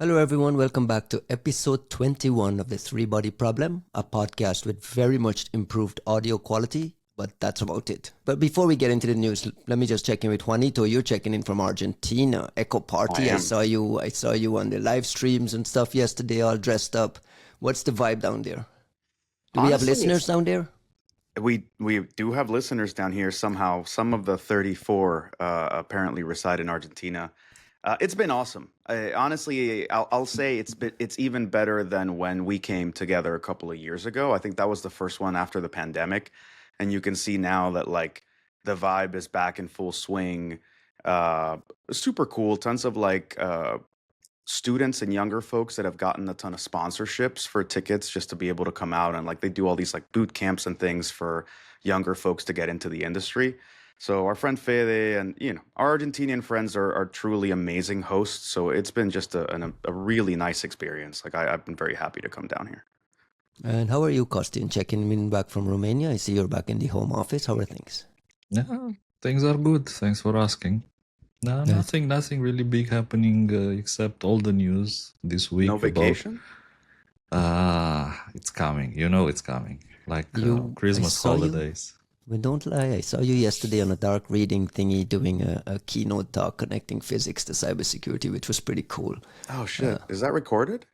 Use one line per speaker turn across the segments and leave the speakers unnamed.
Hello, everyone. Welcome back to episode 21 of the Three Body Problem, a podcast with very much improved audio quality, but that's about it. But before we get into the news, let me just check in with Juanito. You're checking in from Argentina. Echo Party. I saw you on the live streams and stuff yesterday, all dressed up. What's the vibe down there? Do we have listeners down there?
We do have listeners down here somehow. Some of the 34 apparently reside in Argentina. It's been awesome. Honestly, I'll say it's even better than when we came together a couple of years ago. I think that was the first one after the pandemic, and you can see now that like the vibe is back in full swing. Super cool. Tons of students and younger folks that have gotten a ton of sponsorships for tickets just to be able to come out, and like they do all these like boot camps and things for younger folks to get into the industry. So our friend Fede and our Argentinian friends are truly amazing hosts. So it's been just a really nice experience. Like I've been very happy to come down here.
And how are you, Costin? Checking in back from Romania. I see you're back in the home office. How are things?
Yeah, things are good. Thanks for asking. No, nothing really big happening except all the news this week.
No vacation?
It's coming. It's coming. Like Christmas holidays.
But don't lie, I saw you yesterday on a dark reading thingy doing a keynote talk connecting physics to cybersecurity, which was pretty cool.
Oh, shit. Is that recorded?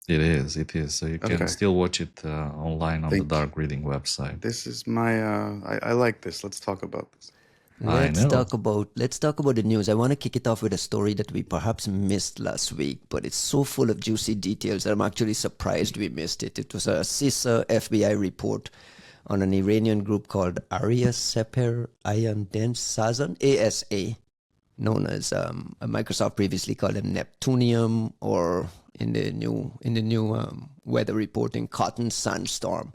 It is. So you can still watch it online on the dark reading website.
This is my, I like this. Let's talk about this.
Let's talk about the news. I want to kick it off with a story that we perhaps missed last week, but it's so full of juicy details that I'm actually surprised we missed it. It was a CISA FBI report on an Iranian group called Arya Seper Ayan Den Sazan, ASA, known as Microsoft previously called them Neptunium, or in the new weather reporting, Cotton Sandstorm.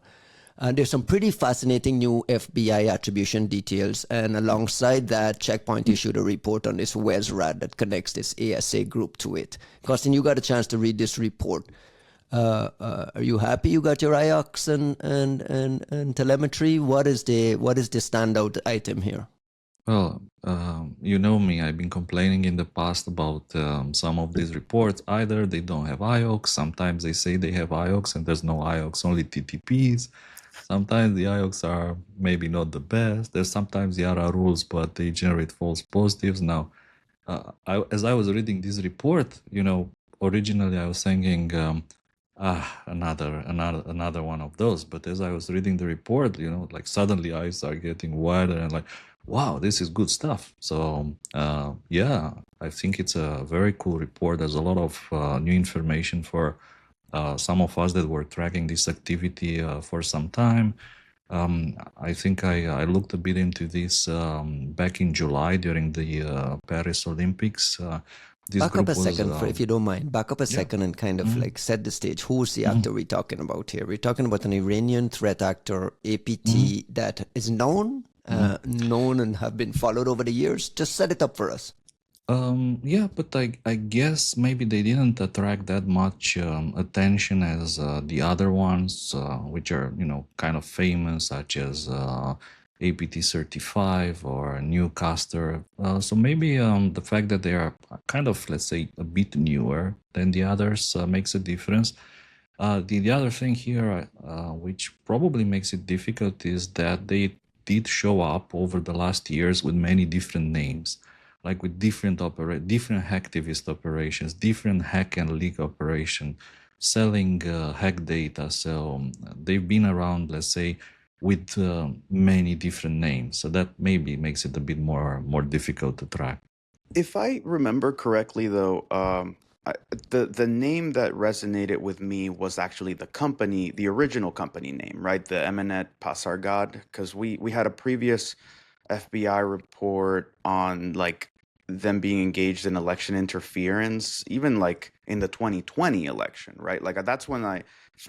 There's some pretty fascinating new FBI attribution details, and alongside that, Checkpoint issued a report on this WESRAD that connects this ASA group to it. Costin, you got a chance to read this report. Are you happy you got your IOX and telemetry? What is the standout item here?
Well, you know me, I've been complaining in the past about some of these reports. Either they don't have IOX, sometimes they say they have IOX and there's no IOX, only TTPs. Sometimes the IOX are maybe not the best. There's sometimes the RR rules, but they generate false positives. Now, as I was reading this report, originally I was thinking, another one of those. But as I was reading the report, like suddenly eyes are getting wider and like, wow, this is good stuff. So yeah, I think it's a very cool report. There's a lot of new information for some of us that were tracking this activity for some time. I think I looked a bit into this back in July during the Paris Olympics.
Back up a second, if you don't mind. Back up a second and kind of like set the stage. Who's the actor we're talking about here? We're talking about an Iranian threat actor, APT, that is known and have been followed over the years. Just set it up for us.
Yeah, but I guess maybe they didn't attract that much attention as the other ones, which are, kind of famous, such as APT-35 or Newcaster. So maybe the fact that they are kind of, let's say, a bit newer than the others makes a difference. The other thing here, which probably makes it difficult, is that they did show up over the last years with many different names, like with different hacktivist operations, different hack and leak operation, selling hack data. So they've been around, let's say, with many different names. So that maybe makes it a bit more difficult to track.
If I remember correctly, though, the name that resonated with me was actually the original company name, right? The Emennet Pasargad, because we had a previous FBI report on like them being engaged in election interference, even like in the 2020 election, right? Like that's when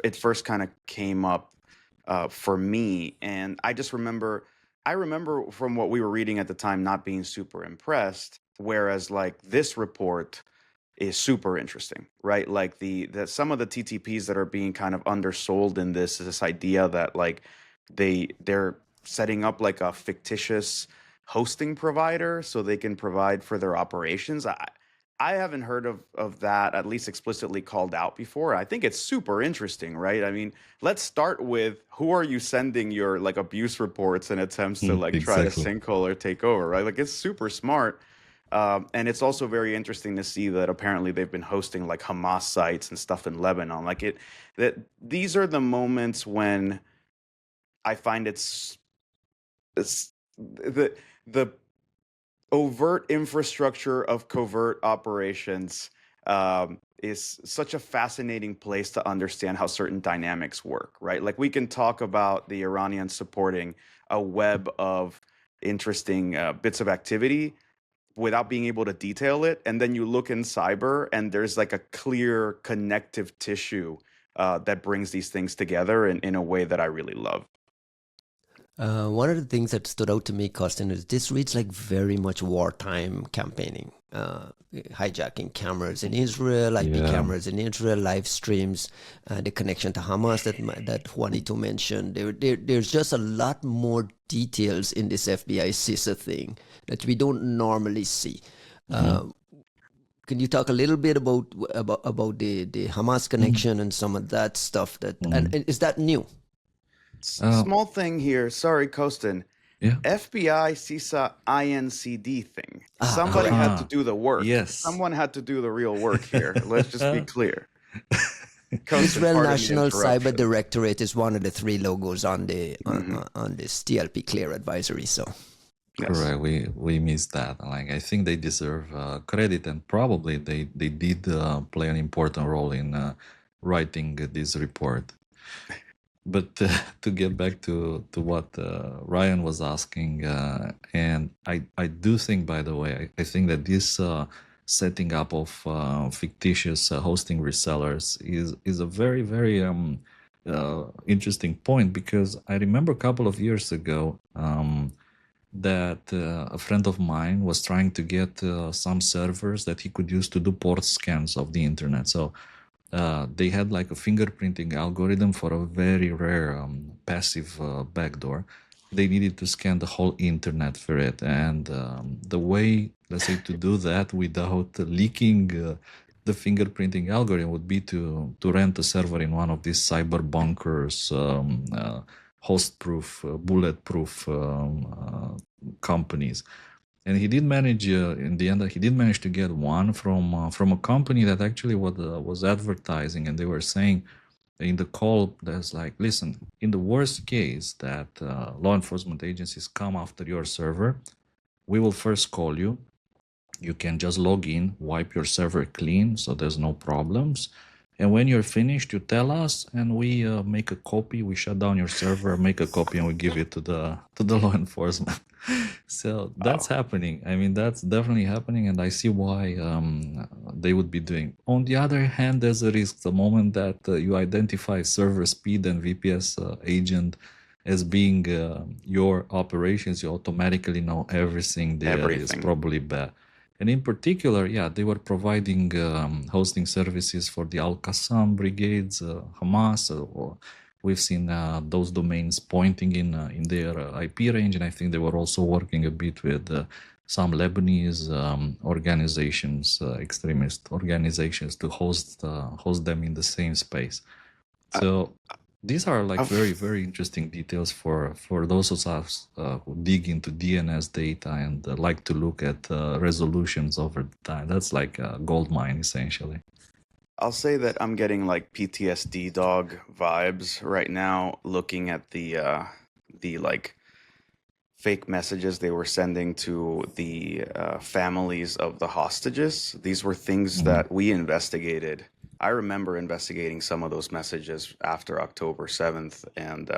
it first kind of came up for me. And I remember from what we were reading at the time not being super impressed, whereas like this report is super interesting, right? Like that some of the TTPs that are being kind of undersold in this idea that like they're setting up like a fictitious hosting provider so they can provide for their operations. I haven't heard of that at least explicitly called out before. I think it's super interesting, right? I mean, let's start with who are you sending your like abuse reports and attempts to like try to
Exactly.
sinkhole or take over, right? Like it's super smart. And it's also very interesting to see that apparently they've been hosting like Hamas sites and stuff in Lebanon. Like it that these are the moments when I find it's the overt infrastructure of covert operations is such a fascinating place to understand how certain dynamics work, right? Like we can talk about the Iranians supporting a web of interesting bits of activity without being able to detail it. And then you look in cyber and there's like a clear connective tissue that brings these things together in a way that I really love.
One of the things that stood out to me, Costin, is this reads like very much wartime campaigning, hijacking cameras in Israel, IP
Yeah.
cameras in Israel, live streams, the connection to Hamas that Juanito mentioned. There's just a lot more details in this FBI CISA thing that we don't normally see. Can you talk a little bit about the Hamas connection and some of that stuff and is that new?
Small thing here. Sorry, Costin.
Yeah.
FBI CISA INCD thing. Somebody
Correct.
had to do the work.
Yes.
Someone had to do the real work here. Let's just be clear. Costin,
Israel
pardon the
National Cyber
interruption.
Directorate is one of the three logos on the on this TLP Clear advisory. So
Yes.
Correct. We missed that. Like I think they deserve credit, and probably they did play an important role in writing this report. But to get back to what Ryan was asking, and I do think, by the way, I think that this setting up of fictitious hosting resellers is a very very interesting point, because I remember a couple of years ago that a friend of mine was trying to get some servers that he could use to do port scans of the internet. So they had like a fingerprinting algorithm for a very rare passive backdoor. They needed to scan the whole internet for it, and the way, let's say, to do that without leaking the fingerprinting algorithm would be to rent a server in one of these cyber bunkers, host-proof, bulletproof companies. And he did manage, in the end, he did manage to get one from a company that actually was advertising, and they were saying in the call, there's like, listen, in the worst case that law enforcement agencies come after your server, we will first call you. You can just log in, wipe your server clean, so there's no problems. And when you're finished, you tell us, and we make a copy. We shut down your server, make a copy, and we give it to the law enforcement. So that's happening. I mean, that's definitely happening, and I see why they would be doing. On the other hand, there's a risk. The moment that you identify server speed and VPS agent as being your operations, you automatically know everything there is probably bad. And in particular, yeah, they were providing hosting services for the Al-Qassam brigades, Hamas, or we've seen those domains pointing in their IP range, and I think they were also working a bit with some Lebanese organizations, extremist organizations, to host them in the same space. So these are like very, very interesting details for those of us who dig into DNS data and like to look at resolutions over time. That's like a gold mine, essentially.
I'll say that I'm getting like PTSD dog vibes right now, looking at the like fake messages they were sending to the families of the hostages. These were things that we investigated. I remember investigating some of those messages after October 7th, and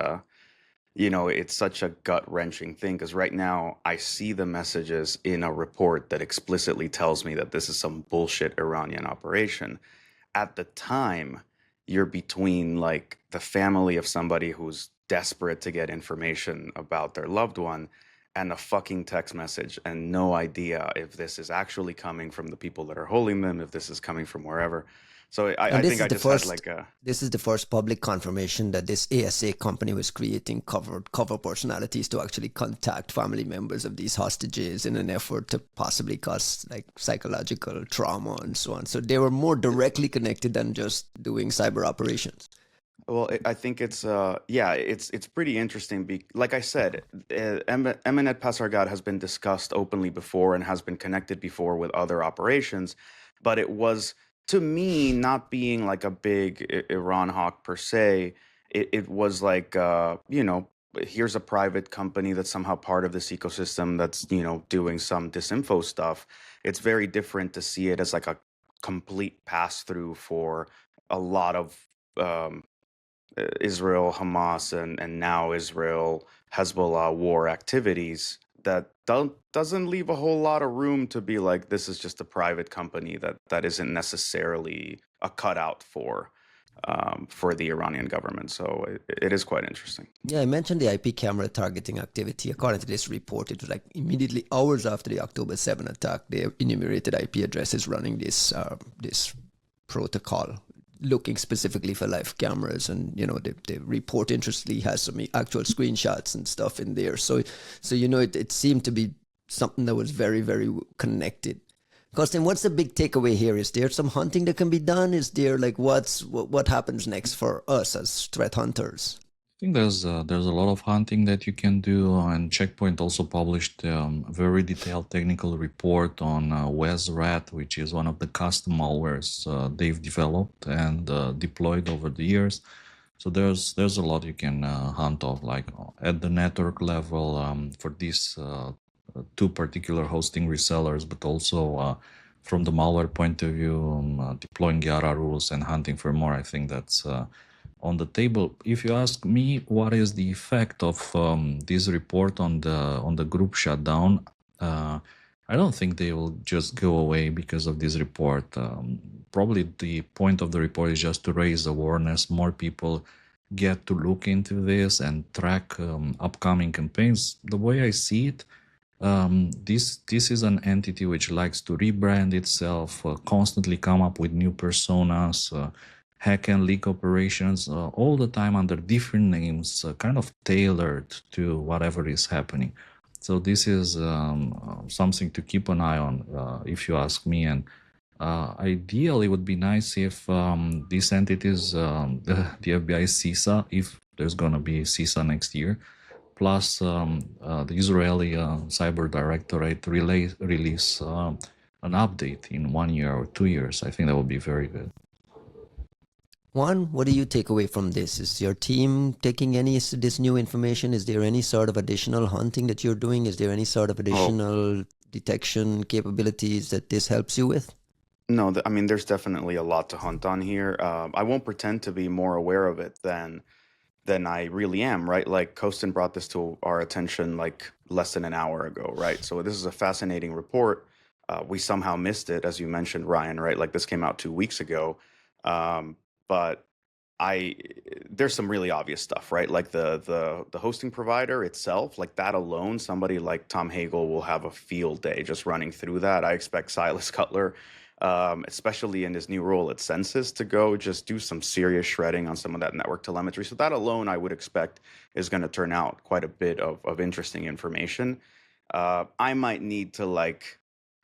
you know, it's such a gut-wrenching thing, because right now I see the messages in a report that explicitly tells me that this is some bullshit Iranian operation. At the time, you're between like the family of somebody who's desperate to get information about their loved one and a fucking text message, and no idea if this is actually coming from the people that are holding them, if this is coming from wherever. So
And
I think I just had like a
this is the first public confirmation that this ASA company was creating cover personalities to actually contact family members of these hostages in an effort to possibly cause like psychological trauma and so on. So they were more directly connected than just doing cyber operations.
well, I think it's yeah, it's pretty interesting. Like I said, Emennet Pasargad has been discussed openly before and has been connected before with other operations, but it was to me not being like a big Iran hawk per se. It was like here's a private company that's somehow part of this ecosystem that's doing some disinfo stuff. It's very different to see it as like a complete pass through for a lot of um, Israel, Hamas, and now Israel, Hezbollah war activities that doesn't leave a whole lot of room to be like this is just a private company that isn't necessarily a cutout for the Iranian government. So it is quite interesting.
Yeah, I mentioned the IP camera targeting activity. According to this report, it was like immediately hours after the October 7 attack, they enumerated IP addresses running this protocol, looking specifically for live cameras, and the report interestingly has some actual screenshots and stuff in there. So it seemed to be something that was very, very connected. Costin, what's the big takeaway here? Is there some hunting that can be done? Is there like what happens next for us as threat hunters?
I think there's a lot of hunting that you can do, and Checkpoint also published a very detailed technical report on WesRat, which is one of the custom malwares they've developed and deployed over the years. So there's a lot you can hunt of, like at the network level for these two particular hosting resellers, but also from the malware point of view, deploying Yara rules and hunting for more. I think that's on the table. If you ask me, what is the effect of this report on the group shutdown? I don't think they will just go away because of this report. Probably the point of the report is just to raise awareness. More people get to look into this and track upcoming campaigns. The way I see it, this is an entity which likes to rebrand itself, constantly come up with new personas, hack and leak operations, all the time under different names, kind of tailored to whatever is happening. So this is something to keep an eye on, if you ask me. And ideally, it would be nice if these entities, the FBI CISA, if there's going to be CISA next year, plus the Israeli Cyber Directorate release an update in 1 year or 2 years. I think that would be very good.
Juan, what do you take away from this? Is your team taking any of this new information? Is there any sort of additional hunting that you're doing? Is there any sort of additional detection capabilities that this helps you with?
No, I mean, there's definitely a lot to hunt on here. I won't pretend to be more aware of it than I really am, right? Like Costin brought this to our attention like less than an hour ago, right? So this is a fascinating report. We somehow missed it, as you mentioned, Ryan, right? Like this came out 2 weeks ago. But there's some really obvious stuff, right? Like the hosting provider itself, like that alone, somebody like Tom Hagel will have a field day just running through that. I expect Silas Cutler, especially in his new role at Census, to go just do some serious shredding on some of that network telemetry. So that alone, I would expect, is going to turn out quite a bit of interesting information. I might need to like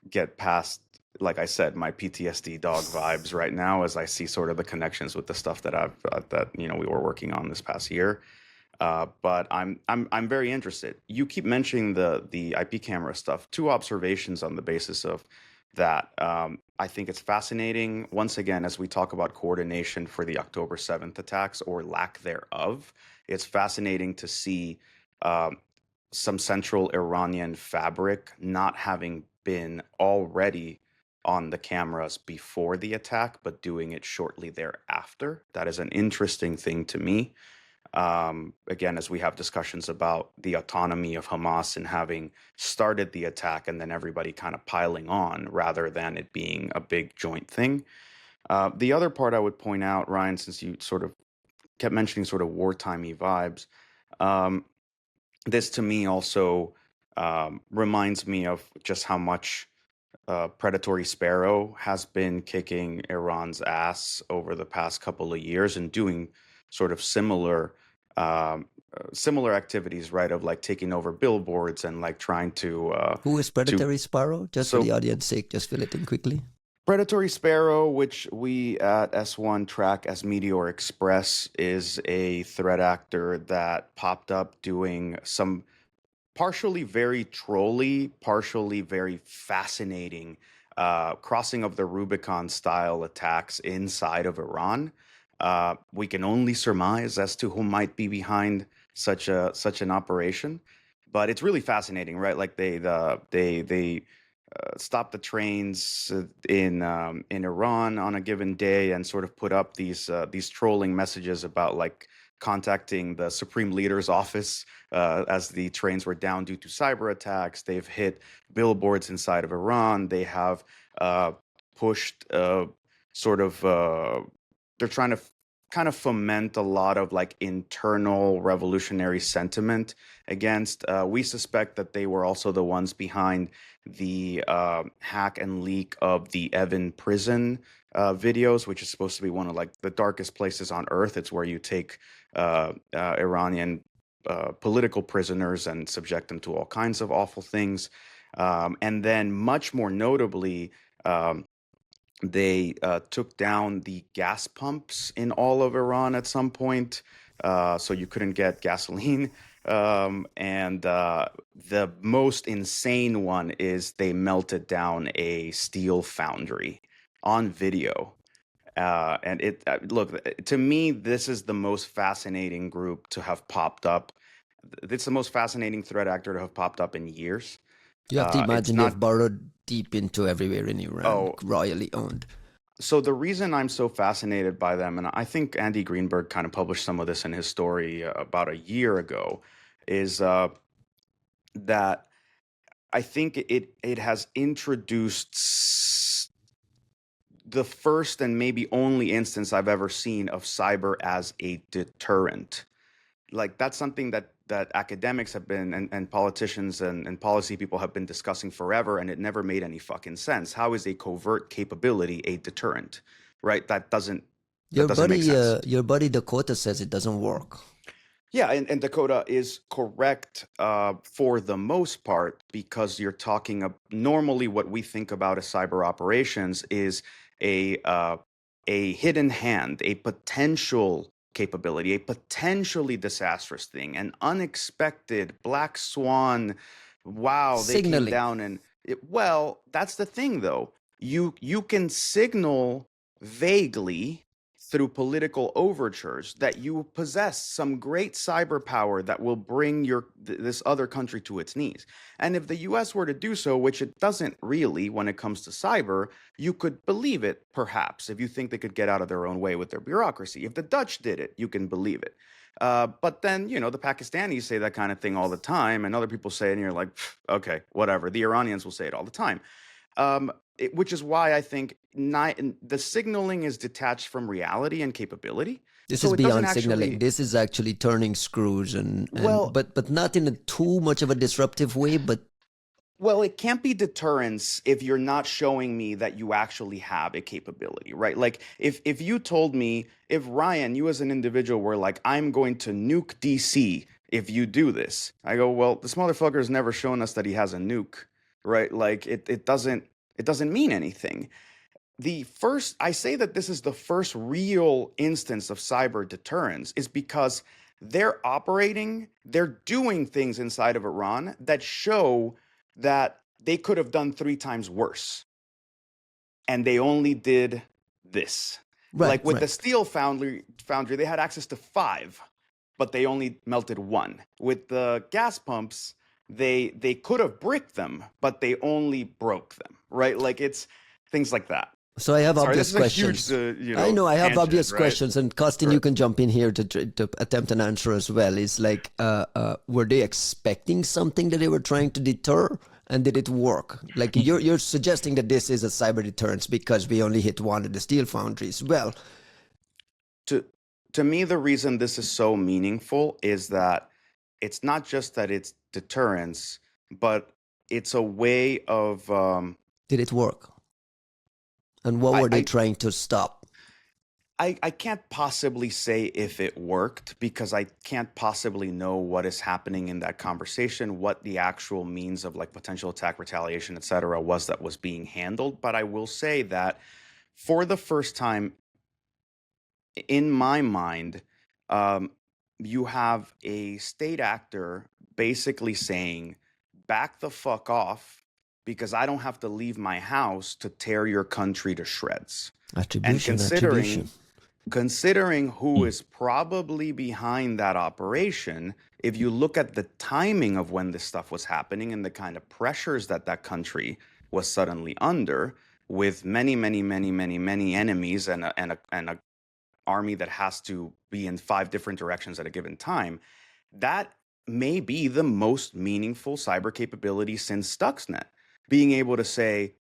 get past, like I said, my PTSD dog vibes right now as I see sort of the connections with the stuff that we were working on this past year. But I'm very interested. You keep mentioning the IP camera stuff. 2 observations on the basis of that. I think it's fascinating. Once again, as we talk about coordination for the October 7th attacks or lack thereof, it's fascinating to see some central Iranian fabric not having been already on the cameras before the attack, but doing it shortly thereafter. That is an interesting thing to me. Again, as we have discussions about the autonomy of Hamas and having started the attack and then everybody kind of piling on rather than it being a big joint thing. The other part I would point out, Ryan, since you sort of kept mentioning sort of wartimey vibes, this to me also reminds me of just how much Predatory Sparrow has been kicking Iran's ass over the past couple of years and doing sort of similar activities, right? Of like taking over billboards and like trying
Who is
to
Predatory Sparrow? Just for
so
the audience sake, just fill it in quickly.
Predatory Sparrow, which we at S1 track as Meteor Express, is a threat actor that popped up doing some partially very trolly, partially very fascinating crossing of the Rubicon style attacks inside of Iran. We can only surmise as to who might be behind such an operation, but it's really fascinating, right? Like they stop the trains in Iran on a given day and sort of put up these trolling messages about like contacting the supreme leader's office as the trains were down due to cyber attacks. They've hit billboards inside of Iran. They have pushed sort of they're trying to kind of foment a lot of like internal revolutionary sentiment against. We suspect that they were also the ones behind the hack and leak of the Evin prison videos, which is supposed to be one of like the darkest places on earth. It's where you take Iranian political prisoners and subject them to all kinds of awful things. And then much more notably, they took down the gas pumps in all of Iran at some point, so you couldn't get gasoline. And the most insane one is they melted down a steel foundry on video. And it look, to me, this is the most fascinating group to have popped up. It's the most fascinating threat actor to have popped up in years.
You have to
It's
imagine
not.
they've burrowed deep into everywhere in Iran,
Oh,
royally owned.
so the reason I'm so fascinated by them, and I think Andy Greenberg kind of published some of this in his story about a year ago, is that I think it has introduced the first and maybe only instance I've ever seen of cyber as a deterrent. Like that's something that academics have been and politicians and policy people have been discussing forever, and it never made any fucking sense. How is a covert capability a deterrent? Right? That doesn't make sense.
Your buddy Dakota says it doesn't work.
Yeah, and Dakota is correct for the most part, because you're talking normally what we think about as cyber operations is a hidden hand, a potential capability, a potentially disastrous thing, an unexpected black swan. Wow, they came
Signaling.
down and well, that's the thing though. You can signal vaguely through political overtures that you possess some great cyber power that will bring this other country to its knees. And if the US were to do so, which it doesn't really when it comes to cyber, you could believe it, perhaps, if you think they could get out of their own way with their bureaucracy. If the Dutch did it, you can believe it. But then, the Pakistanis say that kind of thing all the time, and other people say it, and you're like, okay, whatever. The Iranians will say it all the time. Which is why I think the signaling is detached from reality and capability.
This
So
is
it doesn't
beyond signaling.
actually.
This is actually turning screws
Well,
but not in a too much of a disruptive way, but
Well, it can't be deterrence if you're not showing me that you actually have a capability, right? Like if you told me, if Ryan, you as an individual were like, I'm going to nuke DC if you do this, I go, well, this motherfucker's never shown us that he has a nuke, right? Like it doesn't mean anything. I say that this is the first real instance of cyber deterrence is because they're doing things inside of Iran that show that they could have done 3 times worse. And they only did this. Like with the steel foundry, they had access to 5, but they only melted 1. With the gas pumps, they could have bricked them, but they only broke them, right? Like it's things like that.
So I have
Sorry,
obvious
this is a huge,
questions. I know I have
tangent,
obvious
right?
questions, and Costin,
Sure.
you can jump in here to attempt an answer as well. Is like, were they expecting something that they were trying to deter, and did it work? Like you're suggesting that this is a cyber deterrence because we only hit one of the steel foundries. Well,
To me, the reason this is so meaningful is that it's not just that it's deterrence, but it's a way of
Did it work? And what were they trying to stop?
I can't possibly say if it worked because I can't possibly know what is happening in that conversation, what the actual means of like potential attack, retaliation, etc. was that was being handled. But I will say that for the first time in my mind, um, you have a state actor basically saying, back the fuck off because I don't have to leave my house to tear your country to shreds. And considering who is probably behind that operation, if you look at the timing of when this stuff was happening and the kind of pressures that that country was suddenly under, with many, many, many, many, many enemies and a army that has to be in 5 different directions at a given time, that may be the most meaningful cyber capability since Stuxnet. Being able to say,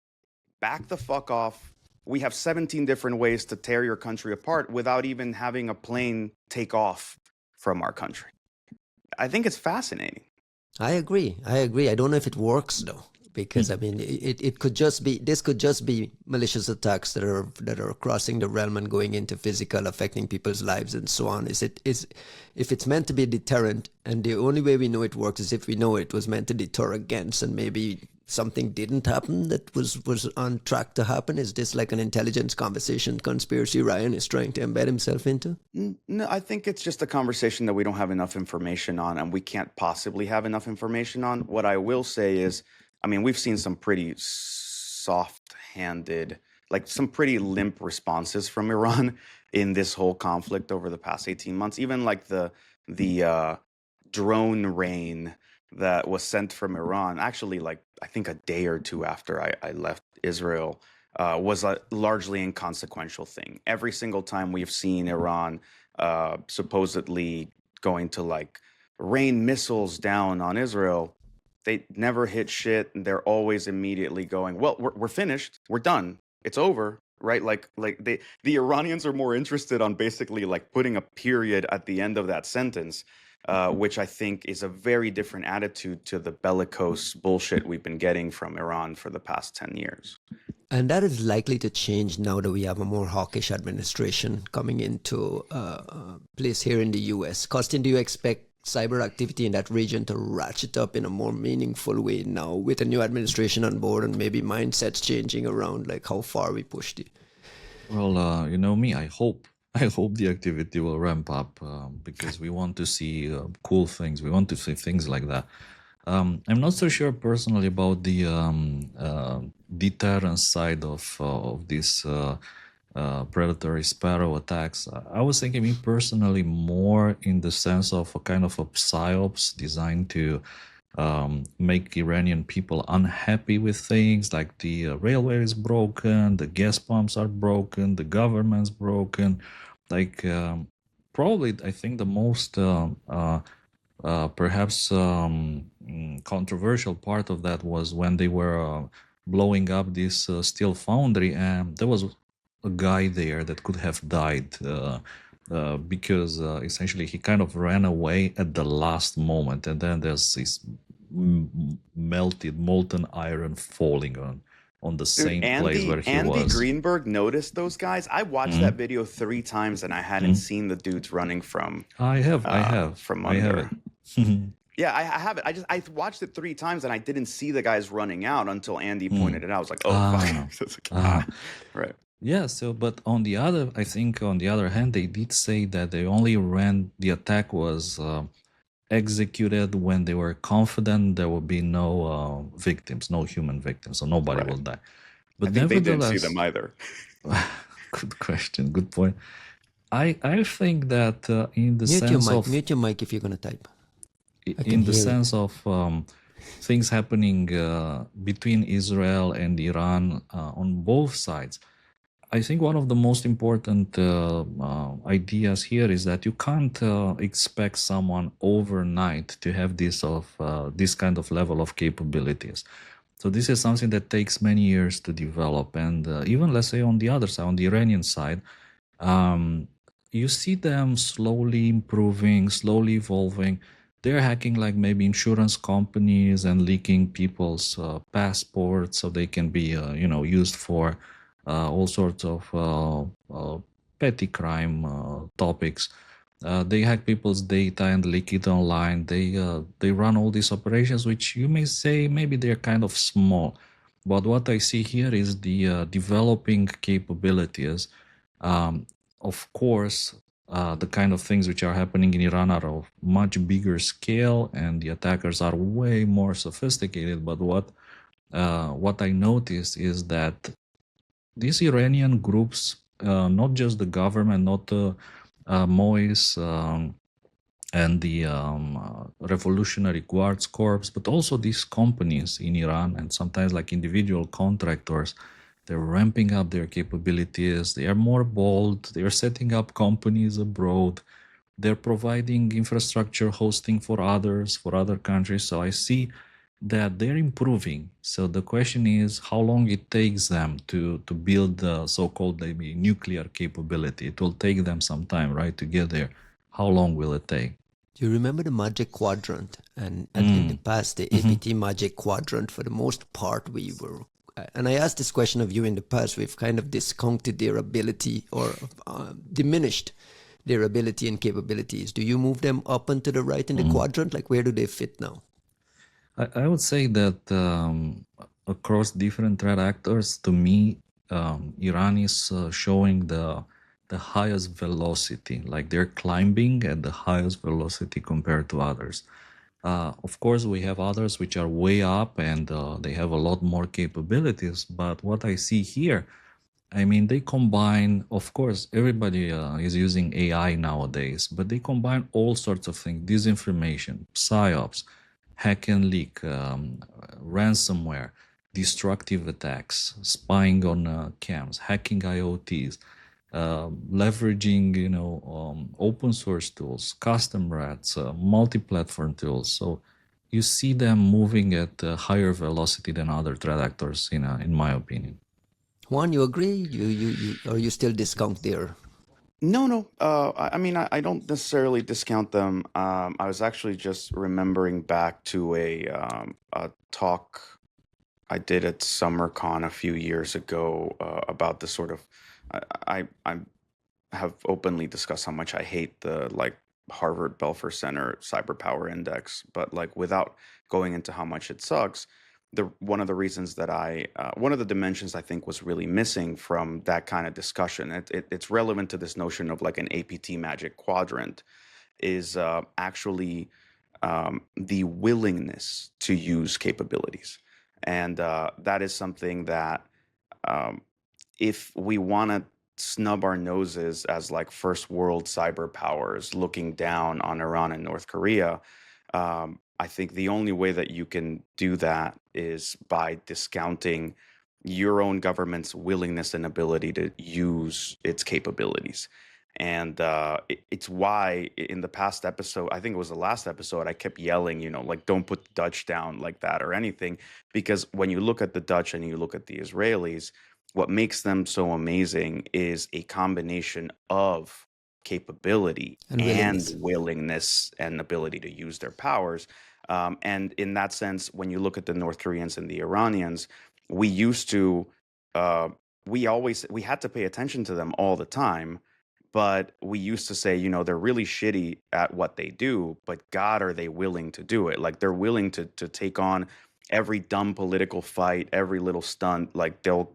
back the fuck off. We have 17 different ways to tear your country apart without even having a plane take off from our country. I think it's fascinating.
I agree. I don't know if it works though, because I mean, it could just be, this could just be malicious attacks that are crossing the realm and going into physical, affecting people's lives and so on. If it's meant to be a deterrent, and the only way we know it works is if we know it was meant to deter against, and maybe something didn't happen that was on track to happen. Is this like an intelligence conversation conspiracy Ryan is trying to embed himself into?
No, I think it's just a conversation that we don't have enough information on, and we can't possibly have enough information on. What I will say is, I mean, we've seen some pretty soft-handed, like some pretty limp responses from Iran in this whole conflict over the past 18 months. Even like the drone rain that was sent from Iran, actually, like I think a day or two after I left Israel, was a largely inconsequential thing. Every single time we've seen Iran supposedly going to like rain missiles down on Israel, they never hit shit, and they're always immediately going, well, we're finished, we're done, it's over, right? Like the Iranians are more interested on basically like putting a period at the end of that sentence, which I think is a very different attitude to the bellicose bullshit we've been getting from Iran for the past 10 years.
And that is likely to change now that we have a more hawkish administration coming into place here in the US. Costin, do you expect cyber activity in that region to ratchet up in a more meaningful way now with a new administration on board and maybe mindsets changing around, like how far we pushed it?
Well, you know me, I hope the activity will ramp up because we want to see cool things. We want to see things like that. I'm not so sure personally about the deterrence side of this predatory sparrow attacks. I was thinking, me personally, more in the sense of a kind of a psyops designed to make Iranian people unhappy with things like the railway is broken, the gas pumps are broken, the government's broken. Like probably, I think the most perhaps controversial part of that was when they were blowing up this steel foundry, and there was a guy there that could have died because essentially he kind of ran away at the last moment, and then there's this molten iron falling on the same place where he was.
Andy Greenberg noticed those guys. I watched that video 3 times and I hadn't seen the dudes running from.
I have
from under.
it.
Yeah, I have it. I watched it 3 times and I didn't see the guys running out until Andy pointed it out. I was like, oh, fuck. Right.
Yeah. So, but on the other hand, they did say that they only the attack was executed when they were confident there will be no victims, no human victims, so nobody will die.
But I think they didn't see them either.
Good question. Good point. I think that in the sense of
mute your mic if you're gonna type.
In the sense of things happening between Israel and Iran on both sides, I think one of the most important ideas here is that you can't expect someone overnight to have this kind of level of capabilities. So this is something that takes many years to develop. And even, let's say, on the other side, on the Iranian side, you see them slowly improving, slowly evolving. they're hacking like maybe insurance companies and leaking people's passports so they can be used for all sorts of petty crime topics. They hack people's data and leak it online. They run all these operations, which you may say maybe they're kind of small, but what I see here is the developing capabilities. Of course, the kind of things which are happening in Iran are of much bigger scale, and the attackers are way more sophisticated. But what I noticed is that these Iranian groups, not just the government, not the MOIS and the Revolutionary Guards Corps, but also these companies in Iran and sometimes like individual contractors, they're ramping up their capabilities. They are more bold. They are setting up companies abroad. They're providing infrastructure hosting for others, for other countries. So I see that they're improving. So the question is how long it takes them to build the so-called maybe nuclear capability. It will take them some time, right, to get there. How long will it take?
Do you remember the Magic Quadrant? And in the past, the APT Magic Quadrant, for the most part, we were, and I asked this question of you in the past, we've kind of discounted their ability or diminished their ability and capabilities. Do you move them up and to the right in the quadrant? Like, where do they fit now?
I would say that across different threat actors, to me, Iran is showing the highest velocity, like they're climbing at the highest velocity compared to others. Of course, we have others which are way up and they have a lot more capabilities. But what I see here, I mean, they combine, of course, everybody is using AI nowadays, but they combine all sorts of things, disinformation, psyops, hack and leak, ransomware, destructive attacks, spying on cams, hacking IoTs, leveraging, open source tools, custom rats, multi-platform tools. So you see them moving at a higher velocity than other threat actors, in my opinion.
Juan, you agree? You or you still discount their?
No. I mean, I don't necessarily discount them. I was actually just remembering back to a talk I did at SummerCon a few years ago about the sort of I have openly discussed how much I hate the like Harvard Belfer Center Cyber Power Index, but like without going into how much it sucks, one of the reasons that one of the dimensions I think was really missing from that kind of discussion, it's relevant to this notion of like an APT Magic Quadrant, is actually the willingness to use capabilities. And that is something that if we want to snub our noses as like first world cyber powers looking down on Iran and North Korea, I think the only way that you can do that is by discounting your own government's willingness and ability to use its capabilities. And it's why in the past episode, I think it was the last episode, I kept yelling, like, don't put the Dutch down like that or anything. Because when you look at the Dutch and you look at the Israelis, what makes them so amazing is a combination of capability and willingness and ability to use their powers. And in that sense, when you look at the North Koreans and the Iranians, we used to, we had to pay attention to them all the time. But we used to say, they're really shitty at what they do, but God, are they willing to do it? Like they're willing to take on every dumb political fight, every little stunt. Like they'll,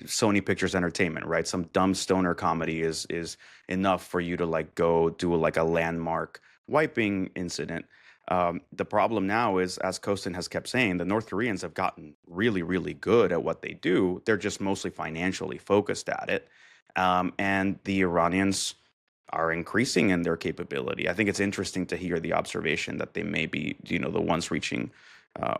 Sony Pictures Entertainment, right? Some dumb stoner comedy is enough for you to like go do like a landmark wiping incident. The problem now is, as Costin has kept saying, the North Koreans have gotten really, really good at what they do. They're just mostly financially focused at it. And the Iranians are increasing in their capability. I think it's interesting to hear the observation that they may be, the ones reaching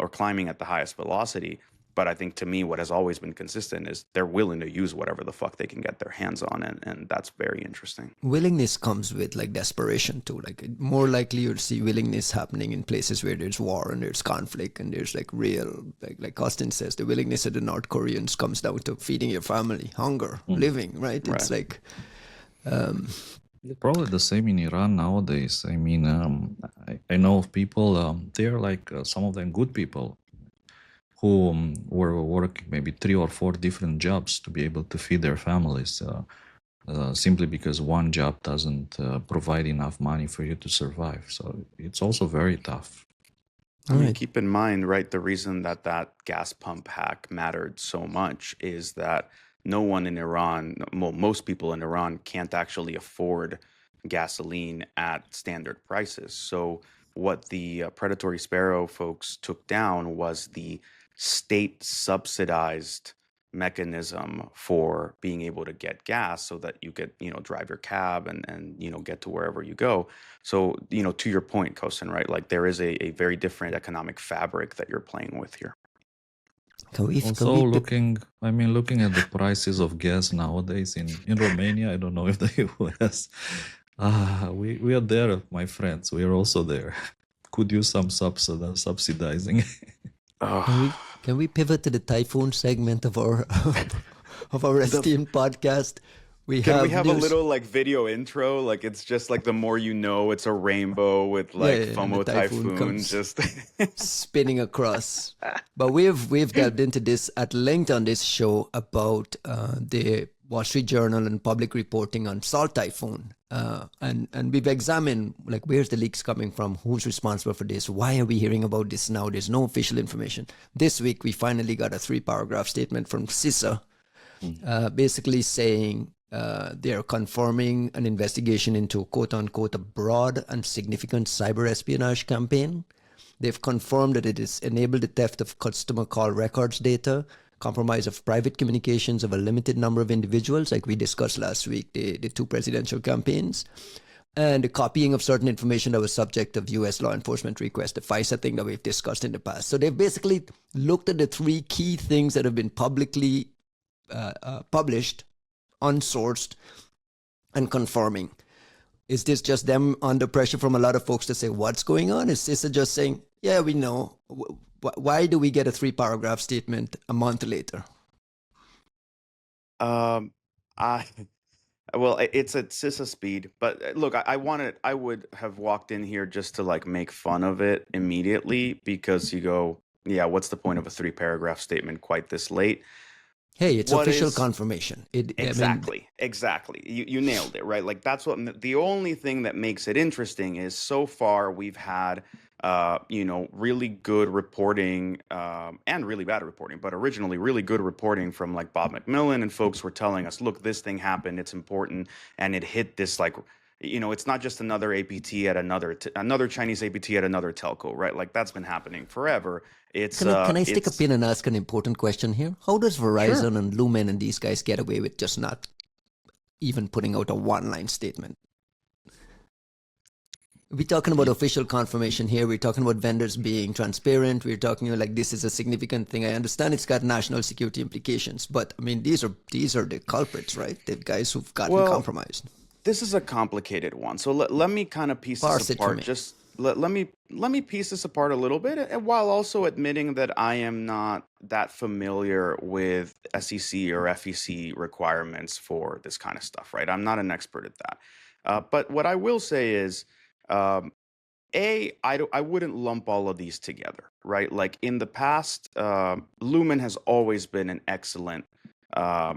or climbing at the highest velocity. But I think to me, what has always been consistent is they're willing to use whatever the fuck they can get their hands on. And that's very interesting.
Willingness comes with like desperation too. Like more likely you'll see willingness happening in places where there's war and there's conflict and there's like real, like Costin says, the willingness of the North Koreans comes down to feeding your family, hunger, living, right? It's like,
Probably the same in Iran nowadays. I mean, I know of people, they're like some of them good people who were working maybe 3 or 4 different jobs to be able to feed their families, simply because one job doesn't provide enough money for you to survive. So it's also very tough.
I
All
mean,
right.
keep in mind, right, the reason that that gas pump hack mattered so much is that no one in Iran, well, most people in Iran can't actually afford gasoline at standard prices. So, what the Predatory Sparrow folks took down was the state subsidized mechanism for being able to get gas so that you could, drive your cab and get to wherever you go. So, to your point, Costin, right? Like there is a very different economic fabric that you're playing with here.
Also,
Can we
looking at the prices of gas nowadays in Romania, I don't know if the US, we are there, my friends. We are also there. Could use some subsidizing.
Oh,
can we pivot to the typhoon segment of our of our
the
esteemed podcast? We
can we
have
have a
news.
little like video intro? Like it's just like the more you know, it's a rainbow with
Yeah,
like
yeah, and the
FOMO
typhoon
typhoon.
comes
Just
spinning across. But we've delved into this at length on this show about the Wall Street Journal and public reporting on Salt Typhoon, and we've examined like where's the leaks coming from, who's responsible for this, why are we hearing about this now? There's no official information. This week we finally got a 3-paragraph statement from CISA, basically saying they're confirming an investigation into quote unquote a broad and significant cyber espionage campaign. They've confirmed that it has enabled the theft of customer call records data, compromise of private communications of a limited number of individuals, like we discussed last week, the 2 presidential campaigns, and the copying of certain information that was subject of U.S. law enforcement request, the FISA thing that we've discussed in the past. So they've basically looked at the 3 key things that have been publicly published, unsourced, and confirming. Is this just them under pressure from a lot of folks to say what's going on? Is CISA just saying, yeah, we know. Why do we get a 3-paragraph statement a month later?
um, I well, it's at CISA speed, but look, I would have walked in here just to like make fun of it immediately because you go, yeah, what's the point of a 3-paragraph statement quite this late?
Hey, it's
What
official
is
confirmation.
exactly? You nailed it, right? Like that's what the only thing that makes it interesting is so far we've had really good reporting and really bad reporting, but originally really good reporting from like Bob McMillan and folks were telling us, look, this thing happened, it's important, and it hit this like it's not just another APT at another Chinese APT at another telco, right? Like that's been happening forever.
Can I stick a
It's
pin and ask an important question here? How does
sure.
Verizon and Lumen and these guys get away with just not even putting out a 1-line statement? We're talking about official confirmation here. We're talking about vendors being transparent. We're talking like this is a significant thing. I understand it's got national security implications, but I mean these are the culprits, right? The guys who've gotten
Well,
compromised.
this is a complicated one. So let me kind of piece this
Parse it for
apart.
me.
Just let me piece this apart a little bit, and while also admitting that I am not that familiar with SEC or FEC requirements for this kind of stuff, right? I'm not an expert at that. But what I will say is, um, I wouldn't lump all of these together, right? Like in the past, Lumen has always been an excellent uh,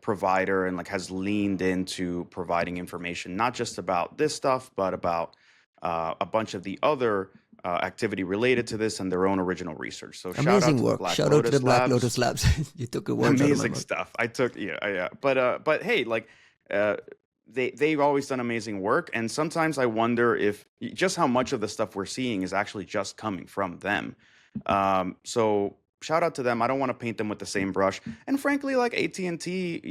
provider and like has leaned into providing information, not just about this stuff, but about a bunch of the other activity related to this and their own original research. So shout out
Amazing
to the
work.
Black
Shout out to the
Lotus
Black
Labs.
Lotus Labs. You took the words out of my
Amazing
mouth.
stuff. I took yeah. But hey, like uh they've always done amazing work, and sometimes I wonder if just how much of the stuff we're seeing is actually just coming from them. So shout out to them. I don't want to paint them with the same brush. And frankly, like AT&T,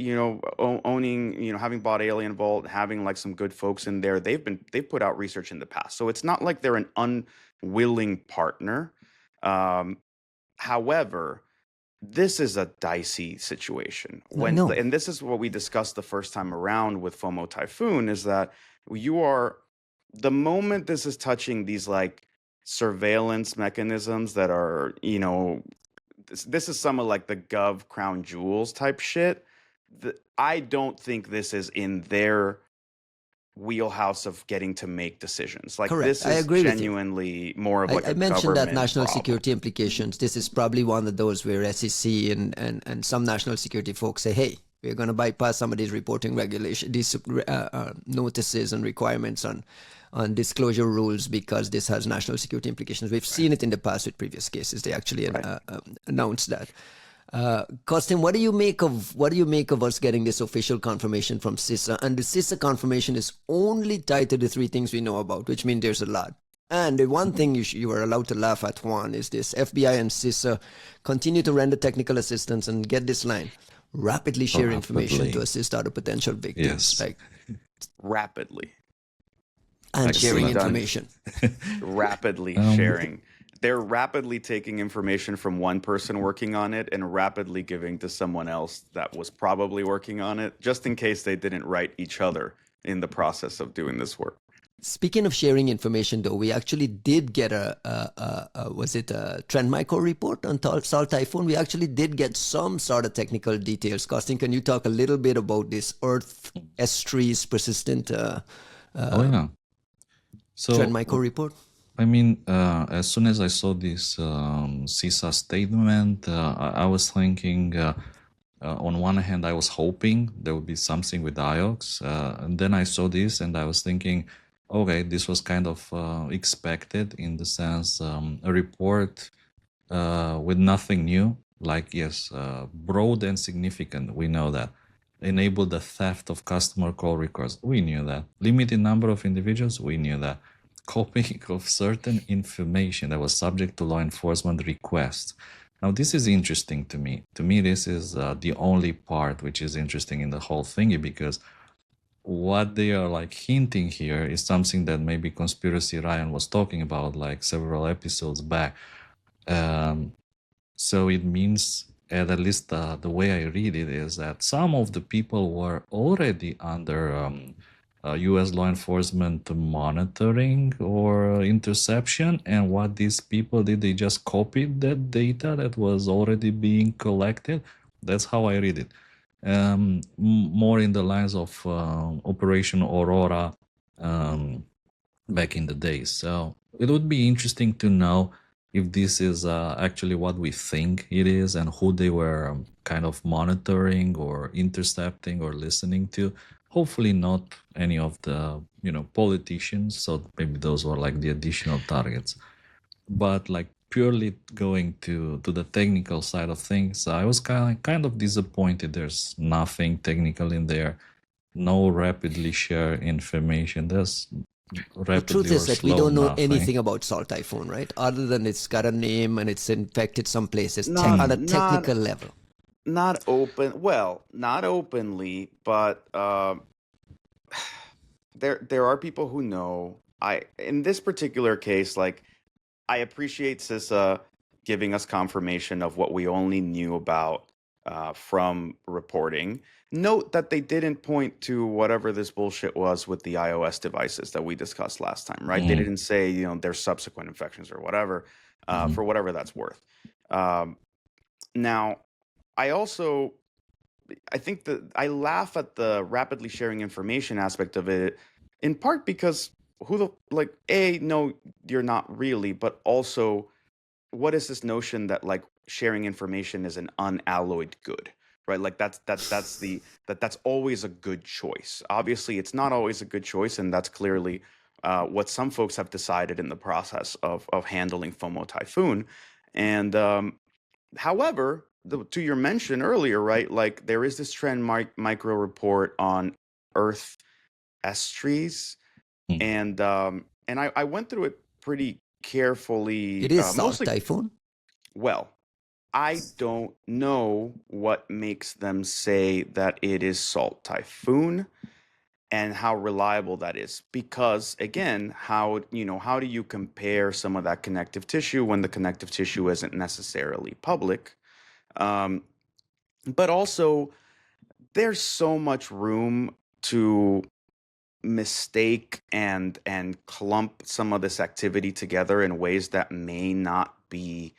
owning, having bought Alien Vault, having like some good folks in there, they've put out research in the past. So it's not like they're an unwilling partner. Um, However, this is a dicey situation.
I know.
And this is what we discussed the first time around with FOMO Typhoon is that you are the moment this is touching these like surveillance mechanisms that are, this is some of like the Gov crown jewels type shit. I don't think this is in their wheelhouse of getting to make decisions. Like
Correct.
this
I
is
agree with you.
genuinely more of like
I
a
mentioned that
government
national
problem.
security implications. This is probably one of those where SEC and some national security folks say, hey, we're going to bypass some of these reporting regulations, these notices and requirements on disclosure rules because this has national security implications. We've seen it in the past with previous cases. They actually announced that. Costin, what do you make of us getting this official confirmation from CISA? And the CISA confirmation is only tied to the three things we know about, which means there's a lot. And the one thing you are allowed to laugh at, Juan, is this: FBI and CISA continue to render technical assistance, and get this line, rapidly share information to assist other potential victims.
Yes.
Like,
Rapidly.
and sharing
Excellent.
information.
Rapidly sharing. They're rapidly taking information from one person working on it and rapidly giving to someone else that was probably working on it, just in case they didn't write each other in the process of doing this work.
Speaking of sharing information, though, we actually did get was it a Trend Micro report on Salt Typhoon? We actually did get some sort of technical details. Costin, can you talk a little bit about this Earth S3's persistent Trend Micro report?
I mean, as soon as I saw this CISA statement, I was thinking, on one hand, I was hoping there would be something with IOX. And then I saw this and I was thinking, okay, this was kind of expected in the sense a report with nothing new. Like, yes, broad and significant, we know that. Enable the theft of customer call records, we knew that. Limited number of individuals, we knew that. Copying of certain information that was subject to law enforcement requests. Now, this is interesting to me. To me, this is the only part which is interesting in the whole thingy, because what they are like hinting here is something that maybe Conspiracy Ryan was talking about like several episodes back. So it means, at least the way I read it, is that some of the people were already under US law enforcement monitoring or interception, and what these people did, they just copied that data that was already being collected. That's how I read it. More in the lines of Operation Aurora back in the days. So it would be interesting to know if this is actually what we think it is and who they were kind of monitoring or intercepting or listening to. Hopefully not any of the, politicians. So maybe those were like the additional targets. But like purely going to the technical side of things, I was kind of disappointed. There's nothing technical in there. No rapidly share information. There's
The truth is that we don't know anything about Salt Typhoon, right? Other than it's got a name and it's infected some places on a technical level.
Not openly, but there are people who know. In this particular case, like, I appreciate CISA giving us confirmation of what we only knew about from reporting. Note that they didn't point to whatever this bullshit was with the iOS devices that we discussed last time, right? They didn't say, there's subsequent infections or whatever, for whatever that's worth. Now, I think that I laugh at the rapidly sharing information aspect of it, in part because no, you're not really, but also, what is this notion that like sharing information is an unalloyed good, right? Like that's always a good choice. Obviously, it's not always a good choice, and that's clearly what some folks have decided in the process of handling FOMO Typhoon. And however, to your mention earlier, right? Like there is this Trend Micro report on Earth S3s, and I went through it pretty carefully.
It is Salt Typhoon?
Well, I don't know what makes them say that it is Salt Typhoon and how reliable that is. Because again, how do you compare some of that connective tissue when the connective tissue isn't necessarily public? But also, there's so much room to mistake and clump some of this activity together in ways that may not be